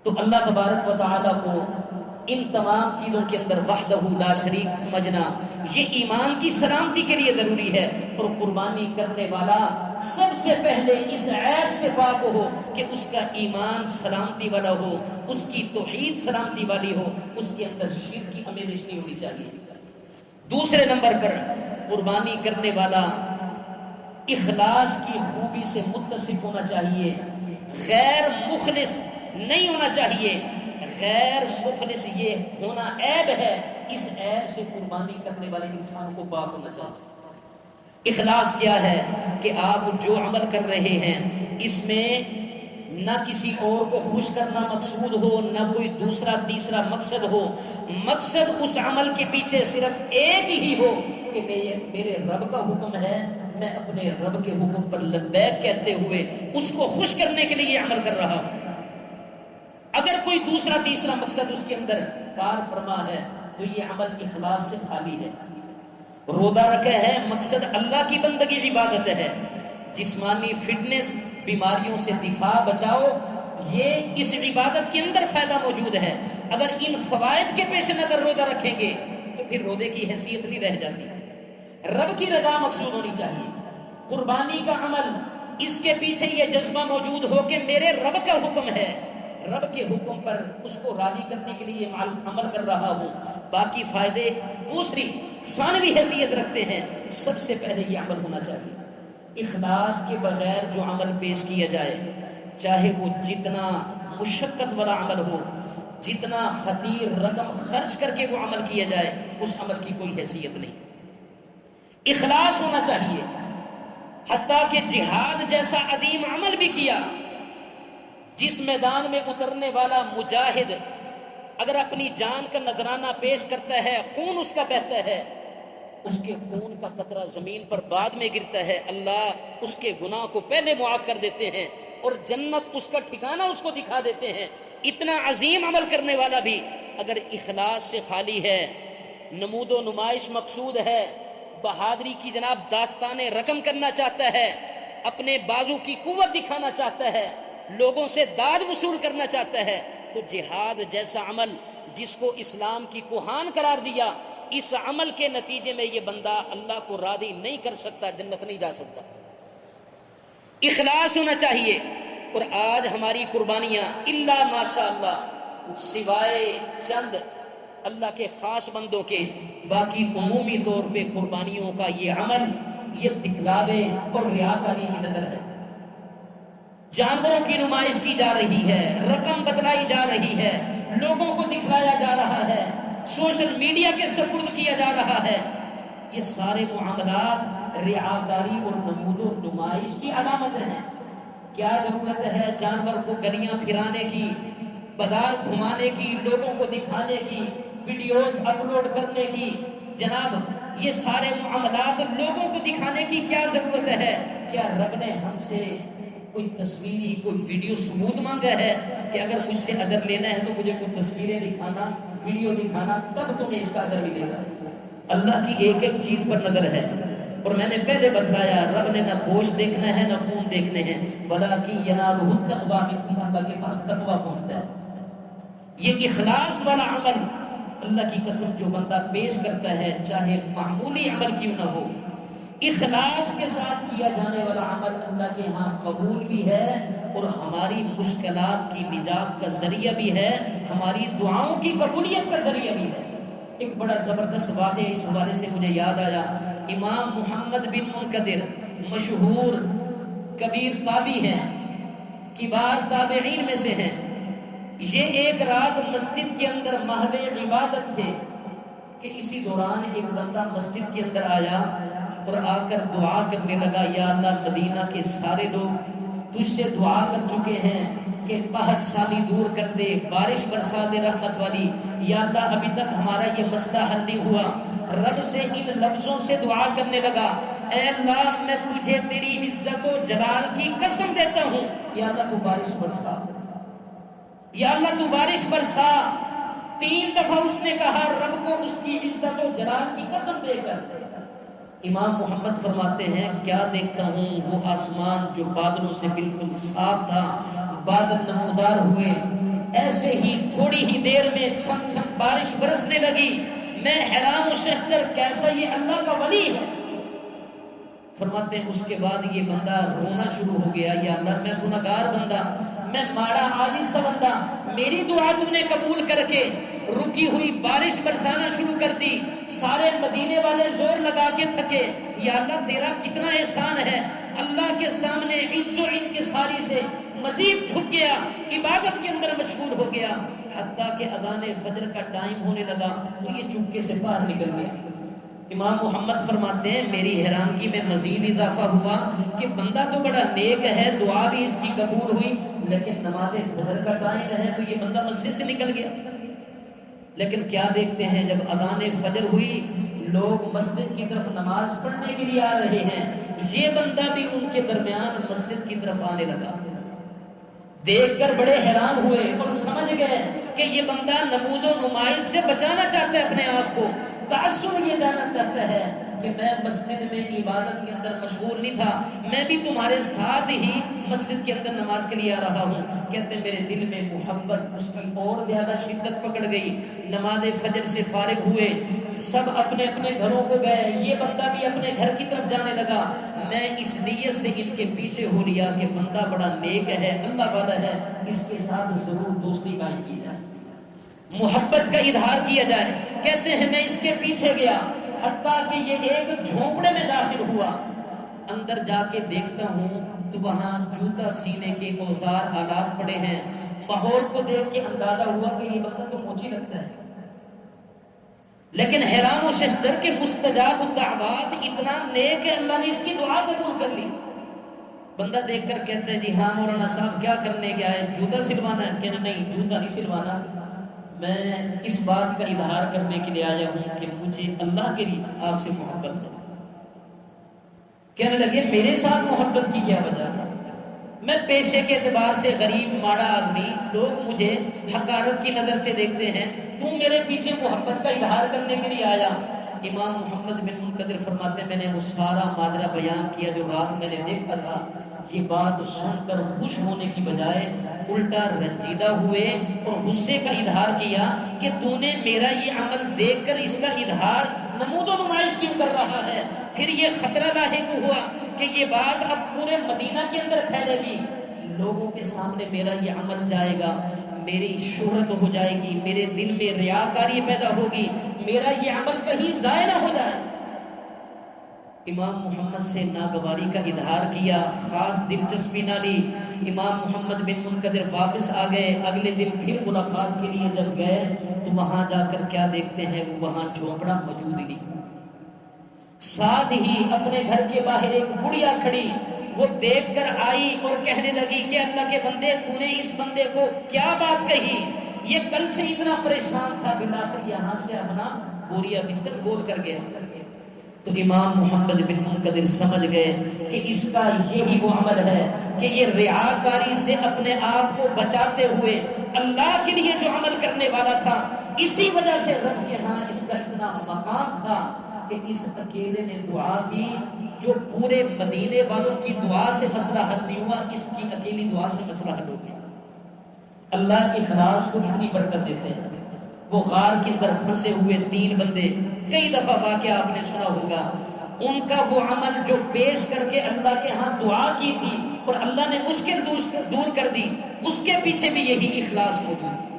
تو اللہ تبارک و تعالیٰ کو ان تمام چیزوں کے اندر وحدہ لا شریک سمجھنا یہ ایمان کی سلامتی کے لیے ضروری ہے. اور قربانی کرنے والا سب سے پہلے اس عیب سے پاک ہو کہ اس کا ایمان سلامتی والا ہو، اس کی توحید سلامتی والی ہو، اس کے اندر شرک کی آمیزش نہیں ہونی چاہیے. دوسرے نمبر پر قربانی کرنے والا اخلاص کی خوبی سے متصف ہونا چاہیے، غیر مخلص نہیں ہونا چاہیے. غیر مخلص یہ ہونا عیب ہے، اس عیب سے قربانی کرنے والے انسان کو پاک ہونا چاہیے. اخلاص کیا ہے کہ آپ جو عمل کر رہے ہیں اس میں نہ کسی اور کو خوش کرنا مقصود ہو، نہ کوئی دوسرا تیسرا مقصد ہو. مقصد اس عمل کے پیچھے صرف ایک ہی ہو کہ میرے رب کا حکم ہے، میں اپنے رب کے حکم پر لبیک کہتے ہوئے اس کو خوش کرنے کے لیے یہ عمل کر رہا ہوں. اگر کوئی دوسرا تیسرا مقصد اس کے اندر کار فرما ہے تو یہ عمل اخلاص سے خالی ہے. روزہ رکھا ہے، مقصد اللہ کی بندگی عبادت ہے. جسمانی فٹنس، بیماریوں سے دفاع، بچاؤ، یہ اس عبادت کے اندر فائدہ موجود ہے. اگر ان فوائد کے پیش نظر روزہ رکھیں گے تو پھر روزے کی حیثیت نہیں رہ جاتی. رب کی رضا مقصود ہونی چاہیے. قربانی کا عمل اس کے پیچھے یہ جذبہ موجود ہو کہ میرے رب کا حکم ہے، رب کے حکم پر اس کو راضی کرنے کے لیے عمل کر رہا ہوں. باقی فائدے دوسری ثانوی حیثیت رکھتے ہیں. سب سے پہلے یہ عمل ہونا چاہیے. اخلاص کے بغیر جو عمل پیش کیا جائے، چاہے وہ جتنا مشقت والا عمل ہو، جتنا خطیر رقم خرچ کر کے وہ عمل کیا جائے، اس عمل کی کوئی حیثیت نہیں. اخلاص ہونا چاہیے. حتیٰ کہ جہاد جیسا عظیم عمل بھی کیا، جس میدان میں اترنے والا مجاہد اگر اپنی جان کا نذرانہ پیش کرتا ہے، خون اس کا بہتا ہے، اس کے خون کا قطرہ زمین پر بعد میں گرتا ہے، اللہ اس کے گناہ کو پہلے معاف کر دیتے ہیں اور جنت اس کا ٹھکانہ اس کو دکھا دیتے ہیں. اتنا عظیم عمل کرنے والا بھی اگر اخلاص سے خالی ہے، نمود و نمائش مقصود ہے، بہادری کی جناب داستان رقم کرنا چاہتا ہے، اپنے بازو کی قوت دکھانا چاہتا ہے، لوگوں سے داد وصول کرنا چاہتا ہے، تو جہاد جیسا عمل جس کو اسلام کی کوہان قرار دیا، اس عمل کے نتیجے میں یہ بندہ اللہ کو راضی نہیں کر سکتا، جنت نہیں جا سکتا. اخلاص ہونا چاہیے. اور آج ہماری قربانیاں الا ماشاء اللہ، سوائے چند اللہ کے خاص بندوں کے، باقی عمومی طور پہ قربانیوں کا یہ عمل یہ دکھلاوے اور ریاکاری کی نظر ہے. جانوروں کی نمائش کی جا رہی ہے، رقم بتلائی جا رہی ہے، لوگوں کو دکھلایا جا رہا ہے، سوشل میڈیا کے سپرد کیا جا رہا ہے. یہ سارے معاملات ریاکاری اور نمود و نمائش کی علامت ہیں. کیا ضرورت ہے جانور کو گلیاں پھرانے کی، بازار گھمانے کی، لوگوں کو دکھانے کی، ویڈیوز اپلوڈ کرنے کی؟ جناب یہ سارے معاملات لوگوں کو دکھانے کی کیا ضرورت ہے؟ کیا رب نے ہم سے کوئی تصویری کوئی ویڈیو ثبوت مانگا ہے کہ اگر مجھ سے اجر لینا ہے تو مجھے کوئی تصویریں دکھانا، ویڈیو دکھانا، تب تمہیں اس کا اجر ملے گا؟ اللہ کی ایک ایک چیز پر نظر ہے. اور میں نے پہلے بتلایا رب نے نہ گوشت دیکھنا ہے نہ خون دیکھنے ہیں، وَلَٰكِن يَنَالُهُ التَّقْوَىٰ مِنكُمْ، اللہ کے پاس تقویٰ پہنچتا ہے. یہ اخلاص والا عمل اللہ کی قسم جو بندہ پیش کرتا ہے، چاہے معمولی عمل کیوں نہ ہو، اخلاص کے ساتھ کیا جانے والا عمل اللہ کے ہاں قبول بھی ہے اور ہماری مشکلات کی نجات کا ذریعہ بھی ہے، ہماری دعاؤں کی قبولیت کا ذریعہ بھی ہے. ایک بڑا زبردست واقعہ اس حوالے سے مجھے یاد آیا. امام محمد بن منکدر مشہور کبیر تابعی ہیں، کبار تابعین میں سے ہیں. یہ ایک رات مسجد کے اندر محو عبادت تھے کہ اسی دوران ایک بندہ مسجد کے اندر آیا اور آ کر دعا کرنے لگا، یا اللہ مدینہ کے سارے لوگ تجھ سے دعا کر چکے ہیں کہ قحط سالی دور کر دے، بارش برسا دے رحمت والی. یا اللہ ابھی تک ہمارا یہ مسئلہ حل نہیں ہوا. رب سے ان لفظوں سے دعا کرنے لگا، اے اللہ میں تجھے تیری عزت و جلال کی قسم دیتا ہوں، یا اللہ تو بارش برسا، یا اللہ تو بارش برسا. 3 دفعہ اس نے کہا رب کو اس کی عزت و جلال کی قسم دے کر. امام محمد فرماتے ہیں کیا دیکھتا ہوں، وہ آسمان جو بادلوں سے بالکل صاف تھا، بادل نمودار ہوئے، ایسے ہی تھوڑی ہی دیر میں چھم چھم بارش برسنے لگی. میں حیران و ششدر، کیسا یہ اللہ کا ولی ہے. فرماتے ہیں اس کے بعد یہ بندہ رونا شروع ہو گیا، یا اللہ میں گناہگار بندہ، میں ماڑا عاجز سا بندہ، میری دعا تم نے قبول کر کے رکی ہوئی بارش برسانا شروع کر دی. سارے مدینے والے زور لگا کے تھکے، یا اللہ تیرا کتنا احسان ہے. اللہ کے سامنے عز و انکساری سے مزید جھک گیا، عبادت کے اندر مشغول ہو گیا. حتیٰ کہ اذان فجر کا ٹائم ہونے لگا تو یہ چپکے سے باہر نکل گیا. امام محمد فرماتے ہیں میری حیرانگی میں مزید اضافہ ہوا کہ بندہ تو بڑا نیک ہے، دعا بھی اس کی قبول ہوئی، لیکن نماز فجر کا ٹائم ہے تو یہ بندہ مسجد سے نکل گیا. لیکن کیا دیکھتے ہیں جب اذان فجر ہوئی لوگ مسجد کی طرف نماز پڑھنے کے لیے آ رہے ہیں، یہ بندہ بھی ان کے درمیان مسجد کی طرف آنے لگا. دیکھ کر بڑے حیران ہوئے اور سمجھ گئے کہ یہ بندہ نمود و نمائش سے بچانا چاہتا ہے اپنے آپ کو. تاثر یہ جانا چاہتا ہے کہ میں مسجد میں عبادت کے اندر مشغول نہیں تھا، میں بھی تمہارے ساتھ ہی مسجد کے اندر نماز کے لیے آ رہا ہوں۔ کہتے میرے دل میں محبت اس کی اور زیادہ شدت پکڑ گئی۔ نماز فجر سے فارغ ہوئے، سب اپنے اپنے گھروں کو گئے، یہ بندہ بھی اپنے گھر کی طرف جانے لگا۔ میں اس نیت سے ان کے پیچھے ہو لیا کہ بندہ بڑا نیک ہے، اللہ والا ہے، اس کے ساتھ ضرور دوستی قائم کی جائے، محبت کا اظہار کیا جائے۔ کہتے ہیں میں اس کے پیچھے گیا، حتیٰ کہ یہ ایک جھونپڑے میں داخل ہوا۔ اندر جا کے دیکھتا ہوں تو وہاں جوتا سینے کے اوزار آلات پڑے ہیں۔ ماحول کو دیکھ کے اندازہ ہوا کہ یہ بندہ تو موچی لگتا ہے، لیکن حیران و ششدر کے مستجاب الدعوات، اتنا نیک ہے، اللہ نے اس کی دعا قبول کر لی۔ بندہ دیکھ کر کہتا ہے جی ہاں مولانا صاحب کیا کرنے گیا ہے؟ جوتا سلوانا ہے؟ کہنا نہیں جوتا نہیں سلوانا، میں اس بات کا اظہار کرنے کے لیے آیا ہوں کہ مجھے اللہ کے لیے آپ سے محبت ہے۔ کہنے لگے میرے ساتھ محبت کی کیا وجہ ہے؟ میں پیشے کے اعتبار سے غریب ماڑا آدمی، لوگ مجھے حقارت کی نظر سے دیکھتے ہیں، تو میرے پیچھے محبت کا اظہار کرنے کے لیے آیا۔ امام محمد بن منقدر فرماتے ہیں میں نے وہ سارا ماجرا بیان کیا جو رات میں نے دیکھا تھا۔ یہ بات سن کر خوش ہونے کی بجائے الٹا رنجیدہ ہوئے اور غصے کا اظہار کیا کہ تو نے میرا یہ عمل دیکھ کر اس کا اظہار نمود و نمائش کیوں کر رہا ہے؟ پھر یہ خطرہ لاحق ہوا کہ یہ بات اب پورے مدینہ کے اندر پھیلے گی، لوگوں کے سامنے میرا یہ عمل جائے گا، میری شہرت ہو جائے گی، میرے دل میں ریاکاری پیدا ہوگی، میرا یہ عمل کہیں ضائع نہ ہو جائے۔ امام محمد سے ناگواری کا اظہار کیا، خاص دلچسپی نہ لی۔ امام محمد بن منقدر واپس آ گئے۔ اگلے دن پھر ملاقات کے لیے جب گئے تو وہاں جا کر کیا دیکھتے ہیں، وہاں جھونپڑا موجود ہی نہیں، ساتھ ہی اپنے گھر کے باہر ایک بڑھیا کھڑی، وہ دیکھ کر آئی اور کہنے لگی کہ اللہ کے بندے تو نے اس بندے کو کیا بات کہی؟ یہ کل سے اتنا پریشان تھا، بالآخر یہاں سے اپنا بوریا بستر گول کر گیا۔ تو امام محمد بن منقدر سمجھ گئے کہ اس کا یہی وہ عمل ہے کہ یہ رعاکاری سے اپنے آپ کو بچاتے ہوئے اللہ کے لیے جو عمل کرنے والا تھا، اسی وجہ سے رب کے ہاں اس کا اتنا مقام تھا کہ اس اکیلے نے دعا کی، جو پورے مدینے والوں کی دعا سے مسئلہ حل نہیں ہوا، اس کی اکیلی دعا سے مسئلہ حل ہو گیا۔ اللہ کے اخلاص کو اتنی برکت دیتے ہیں۔ وہ غار کے اندر پھنسے ہوئے 3 بندے، کئی دفعہ واقعہ آپ نے سنا ہوگا، ان کا وہ عمل جو پیش کر کے اللہ کے ہاں دعا کی تھی اور اللہ نے مشکل دور کر دی، اس کے پیچھے بھی یہی اخلاص موجود ہے۔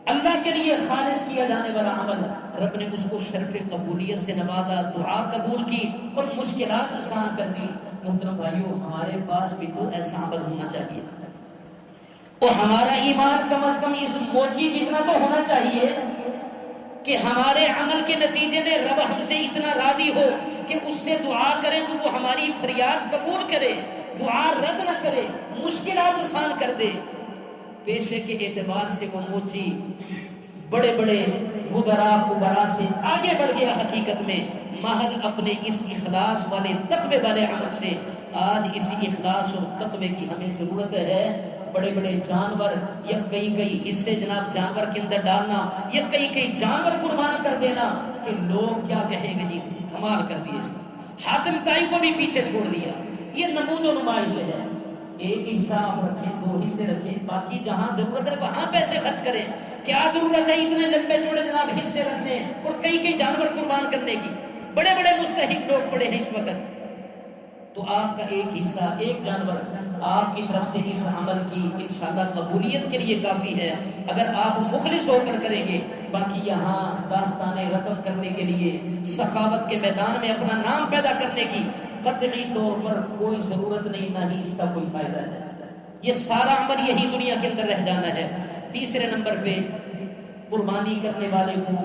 اللہ کے لیے خالص کیا جانے والا عمل، رب نے اس کو شرف قبولیت سے نوازا، دعا قبول کی اور مشکلات آسان کر دی۔ محترم بھائیو، ہمارے پاس بھی تو ایسا عمل ہونا چاہیے، اور ہمارا ایمان کم از کم اس موچی جتنا تو ہونا چاہیے کہ ہمارے عمل کے نتیجے میں رب ہم سے اتنا راضی ہو کہ اس سے دعا کریں تو وہ ہماری فریاد قبول کرے، دعا رد نہ کرے، مشکلات آسان کر دے۔ پیشے کے اعتبار سے وہ موچی بڑے بڑے وزراء کبراء سے آگے بڑھ گیا، حقیقت میں محض اپنے اس اخلاص والے تقوی والے عمل سے۔ آج اسی اخلاص اور تقوی کی ہمیں ضرورت ہے۔ بڑے بڑے جانور یا کئی حصے جناب جانور کے اندر ڈالنا یا کئی جانور قربان کر دینا کہ لوگ کیا کہیں گے، جی کمال کر دیے اس نے، حاتم طائی کو بھی پیچھے چھوڑ دیا۔ یہ نمود و نمائش ہے۔ ایک حصہ آپ رکھیں، 2 حصے رکھیں، باقی جہاں ضرورت ہے وہاں پیسے خرچ کریں۔ کیا ضرورت ہے اتنے لمبے چوڑے جناب حصے رکھنے اور کئی جانور قربان کرنے کی؟ بڑے بڑے مستحق لوگ پڑے ہیں اس وقت، تو آپ کا ایک حصہ، ایک جانور آپ کی طرف سے اس عمل کی انشاءاللہ قبولیت کے لیے کافی ہے، اگر آپ مخلص ہو کر کریں گے۔ باقی یہاں داستان رقم کرنے کے لیے، سخاوت کے میدان میں اپنا نام پیدا کرنے کی قطعی طور پر کوئی ضرورت نہیں، نہ ہی اس کا کوئی فائدہ ہے۔ یہ سارا عمل یہی دنیا کے اندر رہ جانا ہے۔ تیسرے نمبر پہ قربانی کرنے والے کو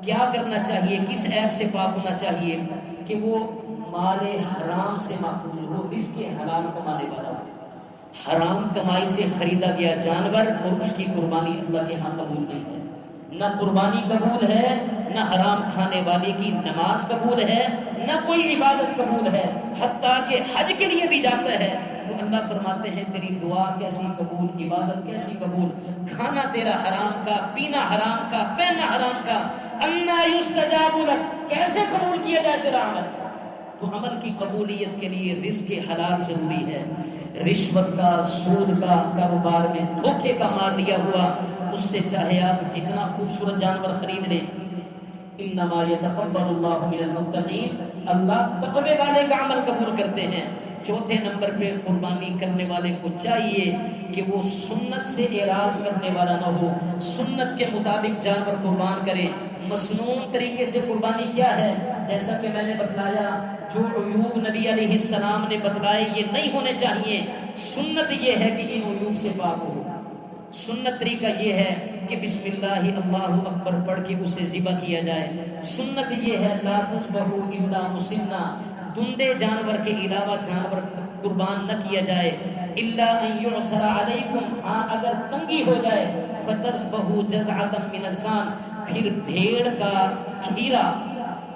کیا کرنا چاہیے، کس عیب سے پاک ہونا چاہیے کہ وہ مال حرام سے محفوظ ہو، رزق حلال کمانے والا ہو۔ حرام کمائی سے خریدا گیا جانور اور اس کی قربانی اللہ کے ہاں قبول نہیں ہے۔ نہ قربانی قبول ہے، نہ حرام کھانے والے کی نماز قبول ہے، نہ کوئی عبادت قبول ہے۔ حتیٰ کہ حج کے لیے بھی جاتا ہے، تو اللہ فرماتے ہیں تیری دعا کیسی قبول، عبادت کیسی قبول، کھانا تیرا حرام کا، پینا حرام کا، پہننا حرام کا، انا یستجاب لک، کیسے قبول کیا جائے تیرا عمل؟ تو عمل کی قبولیت کے لیے رزق حلال ضروری ہے. رشوت کا، سود کا، کاروبار میں دھوکے کا مال لیا ہوا، اس سے چاہے آپ جتنا خوبصورت جانور خرید لیں، انما یتقبل اللہ من المتقین، اللہ تقوی والے کا عمل قبول کرتے ہیں. چوتھے نمبر پہ قربانی کرنے والے کو چاہیے کہ وہ سنت سے اعراض کرنے والا نہ ہو، سنت کے مطابق جانور قربان کرے. مسنون طریقے سے قربانی کیا ہے؟ جیسا کہ میں نے بتلایا، جو عیوب نبی علیہ السلام نے بتلائے یہ نہیں ہونے چاہیے. سنت یہ ہے کہ ان عیوب سے پاک ہو. سنت طریقہ یہ ہے کہ بسم اللہ اللہ اکبر پڑھ کے اسے ذبح کیا جائے. سنت یہ ہے لا تذبحوا الا مسنہ، دندے جانور کے علاوہ جانور قربان نہ کیا جائے. الا ان یعصر علیکم، ہاں اگر تنگی ہو جائے، فتذبحوا جزعۃ من الزان، پھر بھیڑ کا کھیرا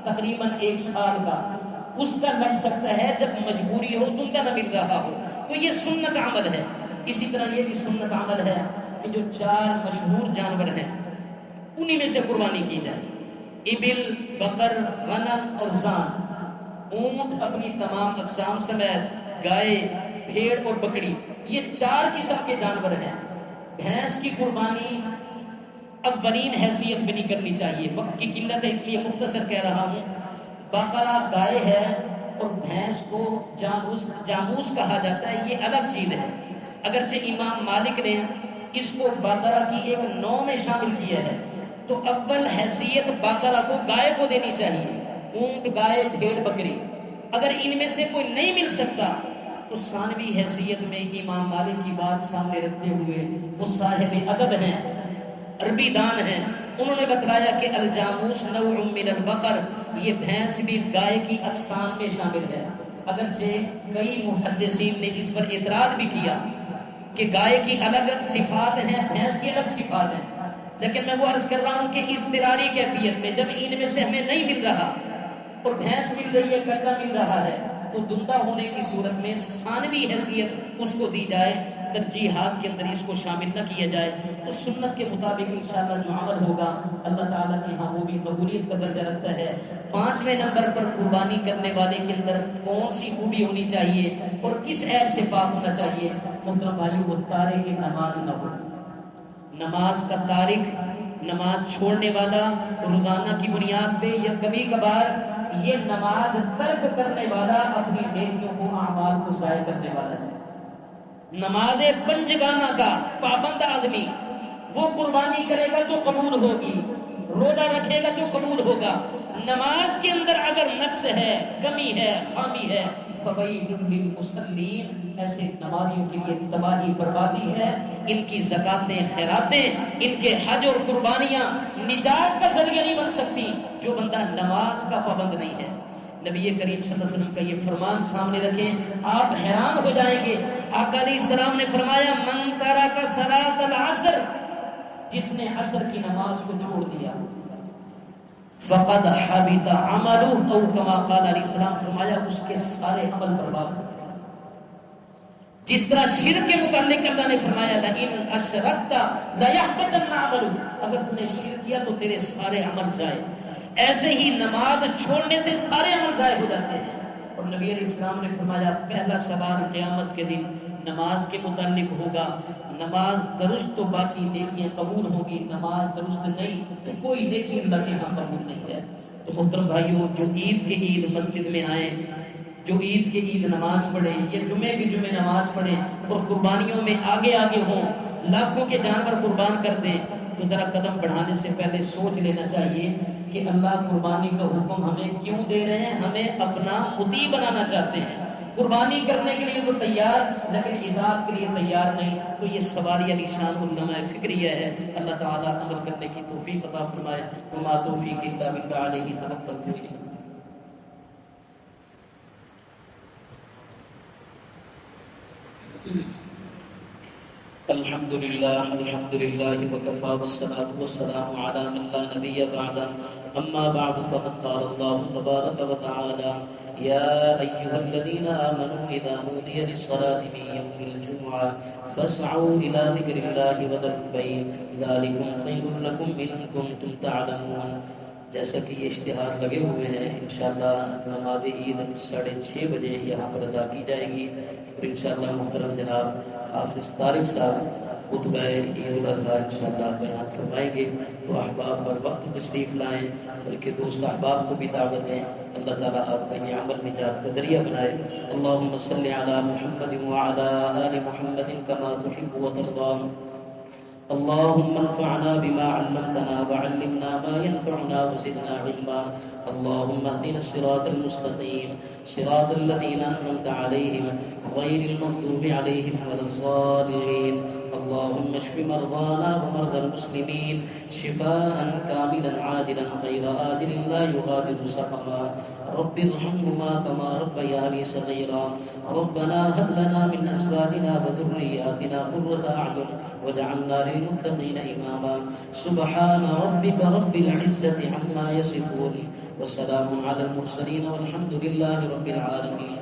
تقریباً 1 سال کا اس کا لگ سکتا ہے جب مجبوری ہو، دندہ نہ مل رہا ہو. تو یہ سنت عمل ہے. اسی طرح یہ بھی سنت عمل ہے کہ جو 4 مشہور جانور ہیں انہی میں سے قربانی کی جائے. ابل، بقر، غنم اور زان. اونٹ اپنی تمام اقسام سمیت، گائے، بھیڑ اور بکری، یہ 4 قسم کے جانور ہیں. بھینس کی قربانی اولین حیثیت میں نہیں کرنی چاہیے، وقت کی قلت ہے اس لیے مختصر کہہ رہا ہوں. بقرہ گائے ہے اور بھینس کو جاموس کہا جاتا ہے، یہ الگ چیز ہے. اگرچہ امام مالک نے اس کو بقرہ کی ایک نوع میں شامل کیا ہے، تو اول حیثیت بقرہ کو، گائے کو دینی چاہیے. اونٹ، گائے، بھیڑ، بکری، اگر ان میں سے کوئی نہیں مل سکتا تو ثانوی حیثیت میں امام مالک کی بات سامنے رکھتے ہوئے، وہ صاحب ادب ہیں، عربی دان ہیں، انہوں نے بتلایا کہ الجاموس نوع من البقر، یہ بھینس بھی گائے کی اقسام میں شامل ہے. اگرچہ کئی محدثین نے اس پر اعتراض بھی کیا کہ گائے کی الگ صفات ہیں، بھینس کی الگ صفات ہیں، لیکن میں وہ عرض کر رہا ہوں کہ اضطراری کیفیت میں جب ان میں سے ہمیں نہیں مل رہا اور بھینس مل رہی ہے، کٹا مل رہا ہے، تو دندہ ہونے کی صورت میں ثانوی حیثیت اس کو دی جائے، ترجیحات کے اندر اس کو شامل نہ کیا جائے. تو سنت کے مطابق انشاءاللہ جو عمل ہوگا اللہ تعالیٰ کے ہاں وہ بھی قبولیت کا درجہ رکھتا ہے. 5ویں نمبر پر قربانی کرنے والے کے اندر کون سی خوبی ہونی چاہیے اور کس عیب سے پاک ہونا چاہیے؟ محترم بھائیو، وہ تارک نماز نہ ہو. نماز کا تارک، نماز چھوڑنے والا، روزانہ کی بنیاد پہ یا کبھی کبھار یہ نماز ترک کرنے والا اپنی نیکیوں کو، اعمال کو ضائع کرنے والا ہے. نماز پنجگانہ کا پابند آدمی وہ قربانی کرے گا تو قبول ہوگی، روزہ رکھے گا تو قبول ہوگا. نماز کے اندر اگر نقص ہے، کمی ہے، خامی ہے، فویل للمصلین، ایسے نمازیوں کے لیے تباہی، بربادی ہے. ان کی زکاتیں، خیراتیں، ان کے حج اور قربانیاں نجات کا ذریعہ نہیں بن سکتی جو بندہ نماز کا پابند نہیں ہے. نبی کریم صلی اللہ علیہ وسلم کا یہ فرمان سامنے رکھیں، آپ حیران ہو جائیں گے. آقا علیہ السلام نے فرمایا من ترک صلاۃ العصر، جس نے عصر کی نماز کو چھوڑ دیا، فقد حبط عملہ، او کما قال علیہ السلام، فرمایا اس کے سارے عمل برباد ہو. جس طرح شرک کے متعلق اللہ نے فرمایا لئن اشرکت لیحبطن عملک، اگر تم نے شرک کیا تو تیرے سارے عمل ضائع. ایسے ہی نماز چھوڑنے سے سارے عمل ضائع ہو جاتے ہیں. اور نبی علیہ السلام نے فرمایا پہلا سوال قیامت کے دن نماز کے متعلق ہوگا. نماز درست تو باقی نیکیاں قبول ہوگی، نماز درست نہیں تو کوئی نیکی اللہ کے ہاں قبول نہیں ہے. تو محترم بھائیوں، جو عید کے عید مسجد میں آئیں، جو عید کے عید نماز پڑھیں یا جمعے کے جمعے نماز پڑھیں اور قربانیوں میں آگے آگے ہوں، لاکھوں کے جانور قربان کر دیں، تو ذرا قدم بڑھانے سے پہلے سوچ لینا چاہیے کہ اللہ قربانی کا حکم ہمیں کیوں دے رہے ہیں؟ ہمیں اپنا مطیع بنانا چاہتے ہیں. قربانی کرنے کے لیے تو تیار لیکن اطاعت کے لیے تیار نہیں. تو یہ سواریہ نشان علماء فکریہ ہے. اللہ تعالیٰ عمل کرنے کی توفیق عطا فرمائے. وما توفیق الا باللہ، علیہ توکلت الیہ. الحمد لله وكفى والصلاة والسلام على من لا نبي بعده أما بعد فقد قال الله تبارك وتعالى يا أيها الذين آمنوا إذا نودي للصلاة من يوم الجمعة فاسعوا إلى ذكر الله وذروا البيع ذلكم خير لكم إن كنتم تعلمون. جیسا کہ یہ اشتہار لگے ہوئے ہیں انشاءاللہ نماز عید 6:30 بجے یہاں پر ادا کی جائے گی اور انشاءاللہ محترم جناب حافظ طارق صاحب خطبہ عید الاضحیٰ انشاءاللہ بیان فرمائیں گے. تو احباب پر وقت تشریف لائیں بلکہ دوست احباب کو بھی دعوت دیں. اللہ تعالیٰ آپ کا یہ عمل نجات کا ذریعہ بنائے. اللہم صلی علی محمد وعلی آل محمد کما تحب وترضى. اللهم انفعنا بما علمتنا وعلمنا ما ينفعنا وزدنا علما. اللهم اهدنا الصراط المستقيم صراط الذين أنعمت عليهم غير المغضوب عليهم ولا الضالين. اللهم اشف مرضانا ومرضى المسلمين شفاء كاملا عاجلا غير آجل لا يغادر سقما. رب ارحمهما كما ربياني صغيرا. ربنا هب لنا من أزواجنا وذرياتنا قرة أعين واجعلنا للمتقين إماما. سبحان ربك رب العزة عما يصفون وسلام على المرسلين والحمد لله رب العالمين.